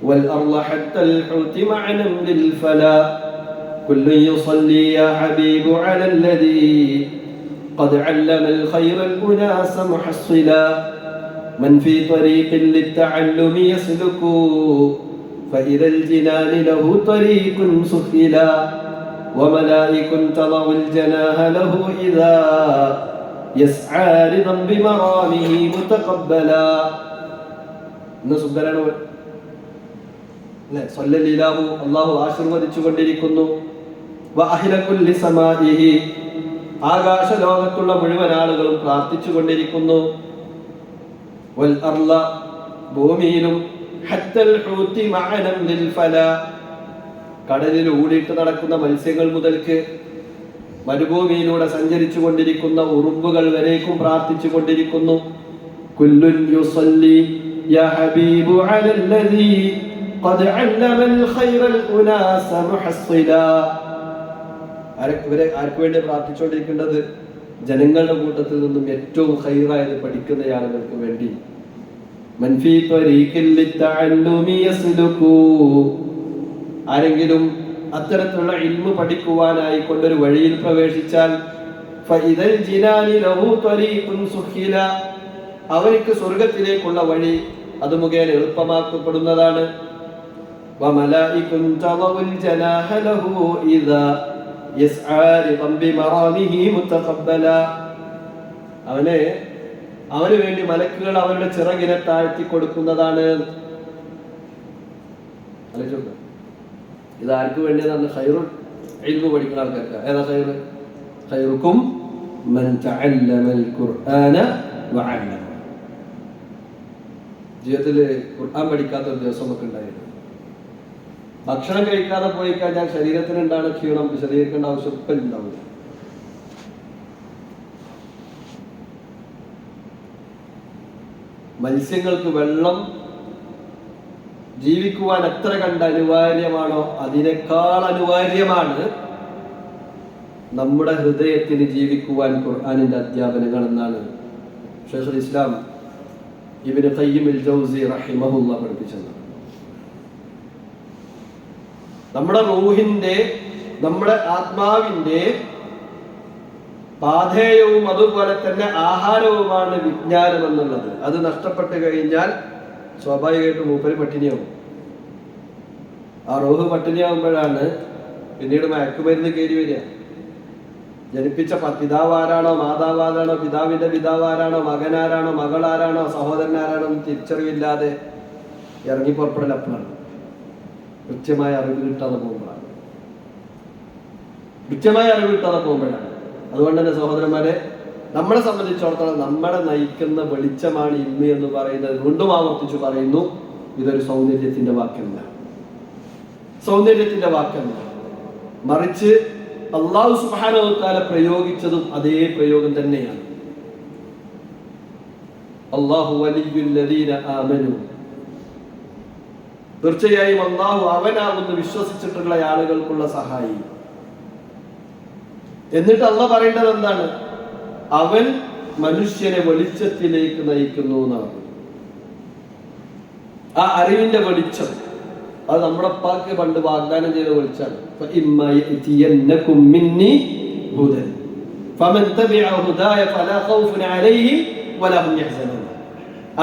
വൽ അർള ഹത്തൽ ഹൂതി മഅനം ലിൽ ഫലാ കുല്ലു യുസല്ലി യാ ഹബീബു അലല്ലദീ ഖദ് അല്ലമൽ ഖൈറൽ ഉനാസ മുഹസ്സിലാ മൻ ഫീ ത്വരീഖിൻ ലിത്തഅല്ലുമി യസ്ലുകു فإذا الجنان له طريق سهلا وملائك تضع الجناح له إذا يسعى رضا بمرامه متقبلا. ഇന്ന് സുന്ദരനാണ് അല്ലെ, സല്ലല്ലാഹു അല്ലാഹു ആശീർവദിച്ചു കൊണ്ടിരിക്കുന്നു. വ അഹ്ല കുല്ലി സമാഇഹി, ആകാശ ലോകത്തുള്ള മുഴുവൻ ആളുകളും പ്രാർത്ഥിച്ചു കൊണ്ടിരിക്കുന്നു. വൽ അർള, ഭൂമിയിലും ഹത്തൽ ഹൂതി മഅനം ലിൽ ഫലാ, കടലിൽ ഊടിയിട്ട് നടക്കുന്ന മത്സ്യങ്ങൾ മുതൽക്ക് മരുഭൂമിയിലൂടെ സഞ്ചരിച്ചു കൊണ്ടിരിക്കുന്ന ഉറുമ്പുകൾ വരേക്കും പ്രാർത്ഥിച്ചു കൊണ്ടിരിക്കുന്നു. കുല്ലുൻ യുസല്ലി യാ ഹബീബു അലല്ലദീ ഖദ് അല്ലമൽ ഖൈറൽ ഉനാസ മുഹസ്സിലാ. ആർക്ക് വേണ്ടി പ്രാർത്ഥിച്ചുകൊണ്ടിരിക്കേണ്ടത്? ജനങ്ങളുടെ കൂട്ടത്തിൽ നിന്നും ഏറ്റവും ഖൈറായത് പഠിക്കുന്ന ആളുകൾക്ക് വേണ്ടി. മൻ ഫീ ത്വരീഖിൽ ലിത്തഅല്ലുമി യസ്ലുകൂ, ആരെങ്കിലും അത്തരത്തിലുള്ള ഇൽമു പഠിക്കുവാനായി കൊണ്ടൊരു വഴിയിൽ പ്രവേശിച്ചാൽ ഫഇദൽ ജിനാനി ലഹു ത്വരീഖുൻ സുഖില, അവർക്ക് സ്വർഗ്ഗത്തിലേക്കുള്ള വഴി അത് മുഖേന എളുപ്പമാക്കപ്പെടുന്നതാണ്. വമലായികുൻ തളഉൽ ജനാഹ ലഹു ഇദാ യസ്ആ ലിദം ബിമറാമിഹി മുതഖബ്ബല, അവന് വേണ്ടി മലക്കുകൾ അവരുടെ ചിറകിനെ താഴ്ത്തി കൊടുക്കുന്നതാണ്. ഇത് ആർക്ക് വേണ്ടിയതാണ്? ഖൈറുൽ ഇൽമു പഠിക്കുന്ന ആൾക്കാർക്ക്. ഏതാ ഖൈർ? ഖൈറുക്കും മൻ തഅല്ലമൽ ഖുർആന വഅല്ലമ. ജീവിതത്തിൽ ഖുർആൻ പഠിക്കാത്ത ഒരു ദിവസം നമുക്ക് ഉണ്ടായിരുന്നു. ഭക്ഷണം കഴിക്കാതെ പോയി കഴിഞ്ഞാൽ ശരീരത്തിന് ഉണ്ടാകുന്ന ക്ഷീണം വിശദീകരിക്കേണ്ട ആവശ്യം ഇപ്പം ഉണ്ടാവില്ല. മത്സ്യങ്ങൾക്ക് വെള്ളം ജീവിക്കുവാൻ എത്ര കണ്ട് അനിവാര്യമാണോ അതിനേക്കാൾ അനിവാര്യമാണ് നമ്മുടെ ഹൃദയത്തിന് ജീവിക്കുവാൻ ഖുർആനിന്റെ അധ്യാപനങ്ങൾ എന്നാണ് ശൈഖുൽ ഇസ്ലാം ഇബ്നു ഖയ്യിം അൽ ജൗസി റഹിമഹുല്ലാ പഠിപ്പിച്ചത്. നമ്മുടെ റൂഹിന്റെ, നമ്മുടെ ആത്മാവിന്റെ പാഥേയവും അതുപോലെ തന്നെ ആഹാരവുമാണ് വിജ്ഞാനം എന്നുള്ളത്. അത് നഷ്ടപ്പെട്ട് കഴിഞ്ഞാൽ സ്വാഭാവികമായിട്ട് മൂപ്പര് പട്ടിണിയാവും. ആ റൂഹ് പട്ടിണിയാവുമ്പോഴാണ് പിന്നീട് മയക്കുമരുന്ന് കയറി വരിക. ജനിപ്പിച്ച പിതാവ് ആരാണോ, മാതാവ് ആരാണോ, പിതാവിന്റെ പിതാവ് ആരാണോ, മകനാരാണോ, മകളാരാണോ, സഹോദരനാരാണോ എന്ന് തിരിച്ചറിവില്ലാതെ ഇറങ്ങി പുറപ്പെടൽ അപ്പോഴാണ്. കൃത്യമായ അറിവ് കിട്ടാതെ പോകുമ്പോഴാണ്. അതുകൊണ്ട് തന്നെ സഹോദരന്മാരെ, നമ്മളെ സംബന്ധിച്ചിടത്തോളം നമ്മളെ നയിക്കുന്ന വെളിച്ചമാണ് ഇൽമ് എന്ന് പറയുന്നത്. വീണ്ടും ആവർത്തിച്ചു പറയുന്നു, ഇതൊരു സൗന്ദര്യത്തിന്റെ വാക്കല്ല, മറിച്ച് അല്ലാഹു സുബ്ഹാനഹു വ തആല പ്രയോഗിച്ചതും അതേ പ്രയോഗം തന്നെയാണ്. അല്ലാഹു വലിയ്യുൽ ലദീന ആമനു, തീർച്ചയായും അല്ലാഹു അവനാകുന്നു വിശ്വസിച്ചിട്ടുള്ള ആളുകൾക്കുള്ള സഹായി. എന്നിട്ട് അല്ലാഹ് പറയേണ്ടത് എന്താണ്? അവൻ മനുഷ്യനെ വെളിച്ചത്തിലേക്ക് നയിക്കുന്നു എന്നാണ്. ആ അറിവിന്റെ വെളിച്ചം അത് നമ്മുടെ ഉപ്പാക്ക് പണ്ട് വാഗ്ദാനം ചെയ്ത വെളിച്ചാണ്.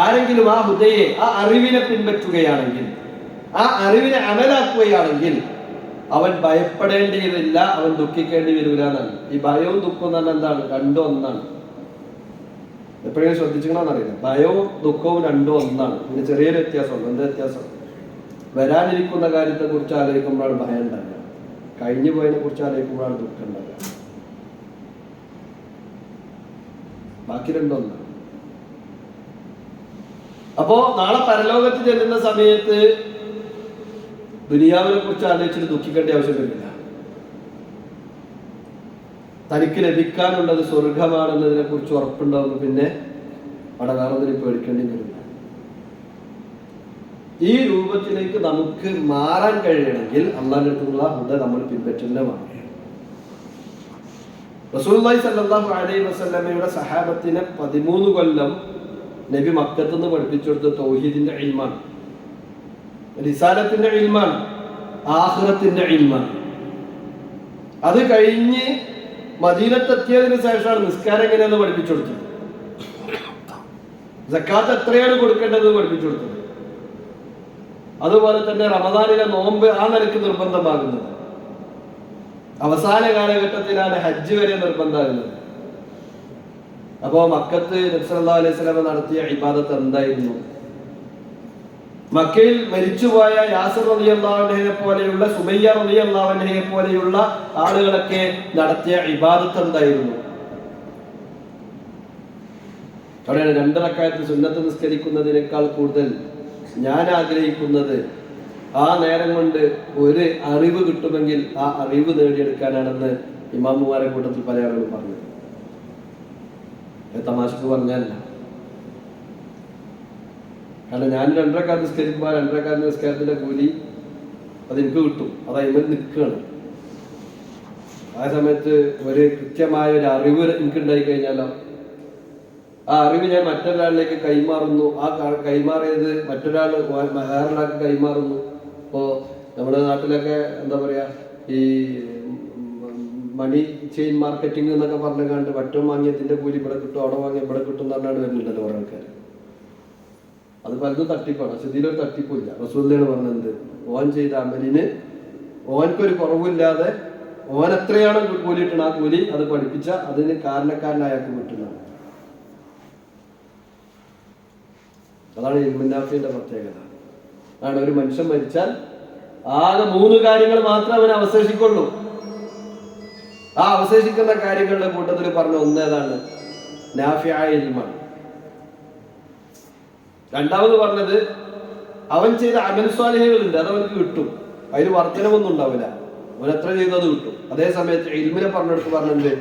ആരെങ്കിലും ആ ഹുദയെ, ആ അറിവിനെ പിൻപറ്റുകയാണെങ്കിൽ, ആ അറിവിനെ അമലാക്കുകയാണെങ്കിൽ അവൻ ഭയപ്പെടേണ്ടിയതില്ല, അവൻ ദുഃഖിക്കേണ്ടി വരില്ല എന്നാണ്. ഈ ഭയവും ദുഃഖവും എന്ന് പറഞ്ഞാൽ എന്താണ്? രണ്ടും ഒന്നാണ്. എപ്പോഴെങ്കിലും ശ്രദ്ധിച്ചിക്കണമെന്നറിയില്ല. ഭയവും ദുഃഖവും രണ്ടും ഒന്നാണ്. പിന്നെ ചെറിയൊരു വ്യത്യാസമുണ്ട്. എന്താ വ്യത്യാസം? വരാനിരിക്കുന്ന കാര്യത്തെ കുറിച്ച് ആലോചിക്കുമ്പോഴാണ് ഭയം ഉണ്ടാകുക, കഴിഞ്ഞു പോയതിനെ കുറിച്ച് ആലോചിക്കുമ്പോഴാണ് ദുഃഖം ഉണ്ടാകുക. ബാക്കി രണ്ടും ഒന്നാണ്. അപ്പോ നാളെ പരലോകത്ത് ചെല്ലുന്ന സമയത്ത് ദുനിയാവിനെ കുറിച്ച് ആലോചിച്ചിട്ട് ദുഃഖിക്കേണ്ട ആവശ്യം വരില്ല. തനിക്ക് ലഭിക്കാനുള്ളത് സ്വർഗമാണെന്നതിനെ കുറിച്ച് ഉറപ്പുണ്ടാവുന്നു. പിന്നെ അവിടെ വേറെ ഒന്നിനും പേടിക്കേണ്ടി വരില്ല. ഈ രൂപത്തിലേക്ക് നമുക്ക് മാറാൻ കഴിയണമെങ്കിൽ അള്ളാഹുവിന്റെ അടുത്തുള്ള ഹുദ നമ്മൾ പിൻപറ്റുന്നതാണ്. റസൂലുള്ളാഹി സ്വല്ലല്ലാഹു അലൈഹി വസല്ലമയുടെ സഹാബത്തിനെ 13 കൊല്ലം നബി മക്കത്ത് നിന്ന് പഠിപ്പിച്ചു കൊടുത്ത തൗഹീദിന്റെ ഇൽമാണ്, റിസാലത്തിന്റെ ഇൽമാണ്, ആഖിറത്തിന്റെ ഇൽമാണ്. അത് കഴിഞ്ഞ് മദീനത്തെത്തിയതിനു ശേഷമാണ് നിസ്കാരം എങ്ങനെയാണെന്ന് പഠിപ്പിച്ചു കൊടുത്തത്, സക്കാത്ത് എത്രയാണ് കൊടുക്കേണ്ടത് പഠിപ്പിച്ചു കൊടുത്തത്. അതുപോലെ തന്നെ റമദാനിലെ നോമ്പ് ആ നിലയ്ക്ക് നിർബന്ധമാകുന്നത്. അവസാന കാലഘട്ടത്തിലാണ് ഹജ്ജ് വരെ നിർബന്ധമാകുന്നത്. അപ്പോ മക്കത്ത് നബി സല്ലല്ലാഹു അലൈഹി വസല്ലം നടത്തിയ ഇബാദത്ത് എന്തായിരുന്നു? മക്കയിൽ മരിച്ചുപോയ യാസിർ റളിയല്ലാഹു അൻഹുവിനെ പോലെയുള്ള സുമയ്യ റളിയല്ലാഹു അൻഹയെ പോലെയുള്ള ആളുകളൊക്കെ നടത്തിയ ഇബാദത്ത് എന്തായിരുന്നു? അവിടെയാണ് 2 റക്അത്ത് സുന്നത്ത് നിസ്കരിക്കുന്നതിനേക്കാൾ കൂടുതൽ ഞാൻ ആഗ്രഹിക്കുന്നത് ആ നേരം കൊണ്ട് ഒരു അറിവ് കിട്ടുമെങ്കിൽ ആ അറിവ് നേടിയെടുക്കാനാണെന്ന് ഇമാമുമാരെ കൂട്ടത്തിൽ പല ആളുകളും പറഞ്ഞത്. തമാശക്ക് പറഞ്ഞല്ല. കാരണം ഞാൻ 2 റക്അത്ത് നിസ്കരിക്കുമ്പോൾ 2 റക്അത്ത് നിസ്കാരത്തിന്റെ കൂലി അതെനിക്ക് കിട്ടും. അത് അതിൽ നിൽക്കുകയാണ്. ആ സമയത്ത് ഒരു കൃത്യമായ ഒരു അറിവ് എനിക്ക് ഉണ്ടായി കഴിഞ്ഞാലോ ആ അറിവ് ഞാൻ മറ്റൊരാളിലേക്ക് കൈമാറുന്നു. ആ കൈമാറിയത് മറ്റൊരാൾ വേറൊരാൾക്ക് കൈമാറുന്നു. ഇപ്പോൾ നമ്മുടെ നാട്ടിലൊക്കെ എന്താ പറയാ, ഈ മണി ചെയിൻ മാർക്കറ്റിംഗ് എന്നൊക്കെ പറഞ്ഞു കണ്ട് മറ്റും വാങ്ങിയതിന്റെ കൂലി ഇവിടെ കിട്ടും, അവിടെ വാങ്ങിയ ഇവിടെ കിട്ടും എന്ന് പറഞ്ഞാണ് വരുന്നുണ്ടല്ലോ കുറെ ആൾക്കാർ. അത് പലതും തട്ടിപ്പാണ്. പക്ഷെ ഇതിലൊരു തട്ടിപ്പില്ല. റസൂലുള്ളാഹി പറഞ്ഞത് ഓൻ ചെയ്ത അമലിന് ഓൻക്കൊരു കുറവില്ലാതെ ഓൻ എത്രയാണ് കൂലി കിട്ടണം ആ കൂലി അത് പഠിപ്പിച്ച അതിന് കാരണക്കാരനായക്ക് കിട്ടുന്നതാണ്. അതാണ് ഇൽമുൻ നാഫിയുടെ പ്രത്യേകത. ആണ് ഒരു മനുഷ്യൻ മരിച്ചാൽ ആകെ 3 കാര്യങ്ങൾ മാത്രമേ അവന് അവശേഷിക്കുള്ളൂ. ആ അവശേഷിക്കുന്ന കാര്യങ്ങളുടെ കൂട്ടത്തിൽ പറഞ്ഞ ഒന്നേതാണ് നാഫിയായ ഇൽമാണ്. രണ്ടാമത് പറഞ്ഞത് അവൻ ചെയ്ത അമൽ സ്വാലിഹുകളുണ്ട്, അത് അവർക്ക് കിട്ടും. അതിന് വർധനമൊന്നും ഉണ്ടാവില്ല. അവൻ എത്ര ചെയ്തത് കിട്ടും. അതേ സമയത്ത് ഇൽമിനെ പറഞ്ഞെടുത്ത് പറഞ്ഞത്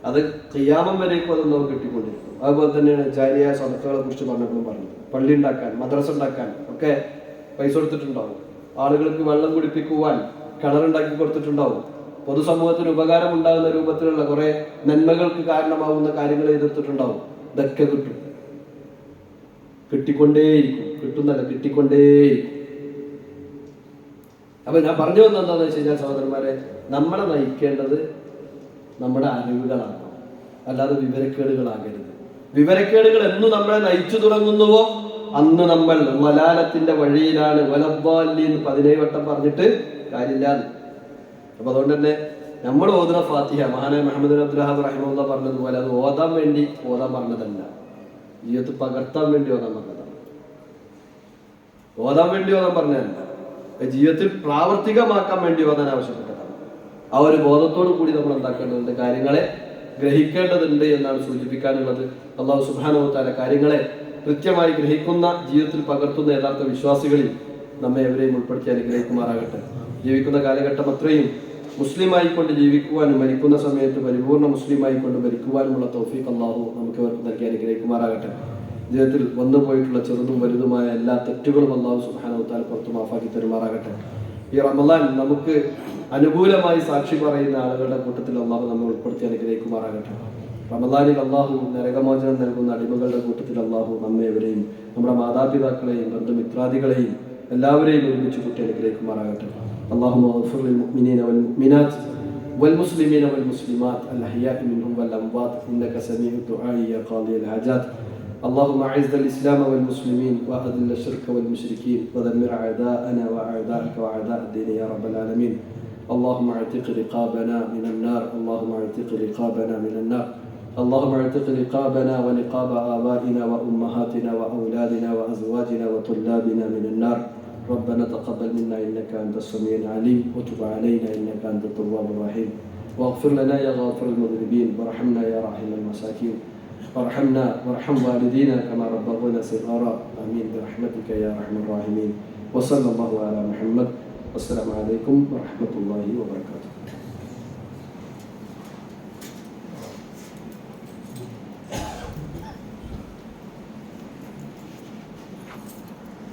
അത് ഖിയാമം വരേക്കും അതൊന്നും അവൻ കിട്ടിക്കൊണ്ടിരിക്കും. അതുപോലെ തന്നെയാണ് ജാരിയ സദഖകളെ കുറിച്ച് പറഞ്ഞപ്പോഴും പറഞ്ഞത്. പള്ളി ഉണ്ടാക്കാൻ, മദ്രസ ഉണ്ടാക്കാൻ ഒക്കെ പൈസ കൊടുത്തിട്ടുണ്ടാവും. ആളുകൾക്ക് വെള്ളം കുടിപ്പിക്കുവാൻ കിണറുണ്ടാക്കി കൊടുത്തിട്ടുണ്ടാവും. പൊതുസമൂഹത്തിന് ഉപകാരം ഉണ്ടാകുന്ന രൂപത്തിലുള്ള കുറെ നന്മകൾക്ക് കാരണമാകുന്ന കാര്യങ്ങൾ എതിർത്തിട്ടുണ്ടാവും. ഇതൊക്കെ കിട്ടും, കിട്ടിക്കൊണ്ടേയിരിക്കും. കിട്ടുന്നല്ല, കിട്ടിക്കൊണ്ടേയിരിക്കും. അപ്പൊ ഞാൻ പറഞ്ഞു വന്നത് എന്താണെന്ന് വെച്ച് കഴിഞ്ഞാൽ സഹോദരന്മാരെ, നമ്മളെ നയിക്കേണ്ടത് നമ്മുടെ അറിവുകളാണ്, അല്ലാതെ വിവരക്കേടുകളാകരുത്. വിവരക്കേടുകൾ എന്ന് നമ്മളെ നയിച്ചു തുടങ്ങുന്നുവോ അന്ന് നമ്മൾ മലാലത്തിന്റെ വഴിയിലാണ്. വലദ്ദാലിൻ 17 വട്ടം പറഞ്ഞിട്ട് കാര്യമില്ല. അപ്പൊ അതുകൊണ്ട് തന്നെ നമ്മൾ ഓതുന്ന ഫാത്തിഹ മഹാനായ മുഹമ്മദ് ബിൻ അബ്ദുൽ വഹാബ് റഹിമഹുല്ലാഹ് പറഞ്ഞതുപോലെ അത് ഓതാൻ വേണ്ടി ഓതാൻ പറഞ്ഞതല്ല, ജീവിതത്തിൽ പകർത്താൻ വേണ്ടി ഓതാൻ പറഞ്ഞതാണ്. ഓതാൻ വേണ്ടി ഓതാൻ പറഞ്ഞതല്ല, ജീവിതത്തിൽ പ്രാവർത്തികമാക്കാൻ വേണ്ടി ഓതാൻ ആവശ്യപ്പെട്ടതാണ്. ആ ഒരു ബോധത്തോടു കൂടി നമ്മൾ എന്താക്കേണ്ടതുണ്ട്, കാര്യങ്ങളെ ഗ്രഹിക്കേണ്ടതുണ്ട് എന്നാണ് സൂചിപ്പിക്കാനുള്ളത്. അല്ലാഹു സുബ്ഹാനഹു വ തആല കാര്യങ്ങളെ കൃത്യമായി ഗ്രഹിക്കുന്ന, ജീവിതത്തിൽ പകർത്തുന്ന യഥാർത്ഥ വിശ്വാസികളിൽ നമ്മെ എവരെയും ഉൾപ്പെടുത്തി അനുഗ്രഹിക്കുമാറാകട്ടെ. ജീവിക്കുന്ന കാലഘട്ടം അത്രയും മുസ്ലിമായിക്കൊണ്ട് ജീവിക്കുവാനും മരിക്കുന്ന സമയത്ത് പരിപൂർണ്ണ മുസ്ലിമായിക്കൊണ്ട് മരിക്കുവാനുമുള്ള തൗഫീഖ് അല്ലാഹു നമുക്ക് അവർക്ക് നൽകി അനുഗ്രഹിക്കുമാറാകട്ടെ. ജീവിതത്തിൽ വന്നു പോയിട്ടുള്ള ചെറുതും വലുതുമായ എല്ലാ തെറ്റുകളും അല്ലാഹു സുബ്ഹാനഹു വ തആല പുറത്തു മാഫാക്കി തരുമാറാകട്ടെ. ഈ റമളാൻ നമുക്ക് അനുകൂലമായി സാക്ഷി പറയുന്ന ആളുകളുടെ കൂട്ടത്തിൽ അല്ലാഹു നമ്മെ ഉൾപ്പെടുത്തി അനുഗ്രഹിക്കുമാറാകട്ടെ. റമളാനിൽ അല്ലാഹു നരകമോചനം നൽകുന്ന അടിമകളുടെ കൂട്ടത്തിൽ അല്ലാഹു നമ്മെവരെയും നമ്മുടെ മാതാപിതാക്കളെയും ബന്ധുമിത്രാദികളെയും എല്ലാവരെയും ഒരുമിച്ച് കൂട്ടി അനുഗ്രഹിക്കുമാറാകട്ടെ. اللهم اغفر للمؤمنين والمؤمنات والمسلمين والمسلمات الأحياء منهم والأموات إنك سميع الدعاء يا قاضي الحاجات. اللهم أعز الإسلام والمسلمين وأذل الشرك والمشركين ودمر أعداءنا وأعداءك وأعداء الدين يا رب العالمين. اللهم اعتق رقابنا من النار. اللهم اعتق رقابنا من النار. اللهم اعتق رقابنا ورقاب آبائنا وأمهاتنا وأولادنا وأزواجنا وطلابنا من النار. ربنا تقبل منا إنك أنت السميع العليم وتب علينا إنك أنت التواب الرحيم واغفر لنا يا غافر المذنبين وارحمنا يا راحم المساكين وارحمنا وارحم والدينا كما ربونا صغارا آمين برحمتك يا أرحم الراحمين. وصلى الله على محمد. والسلام عليكم ورحمة الله وبركاته.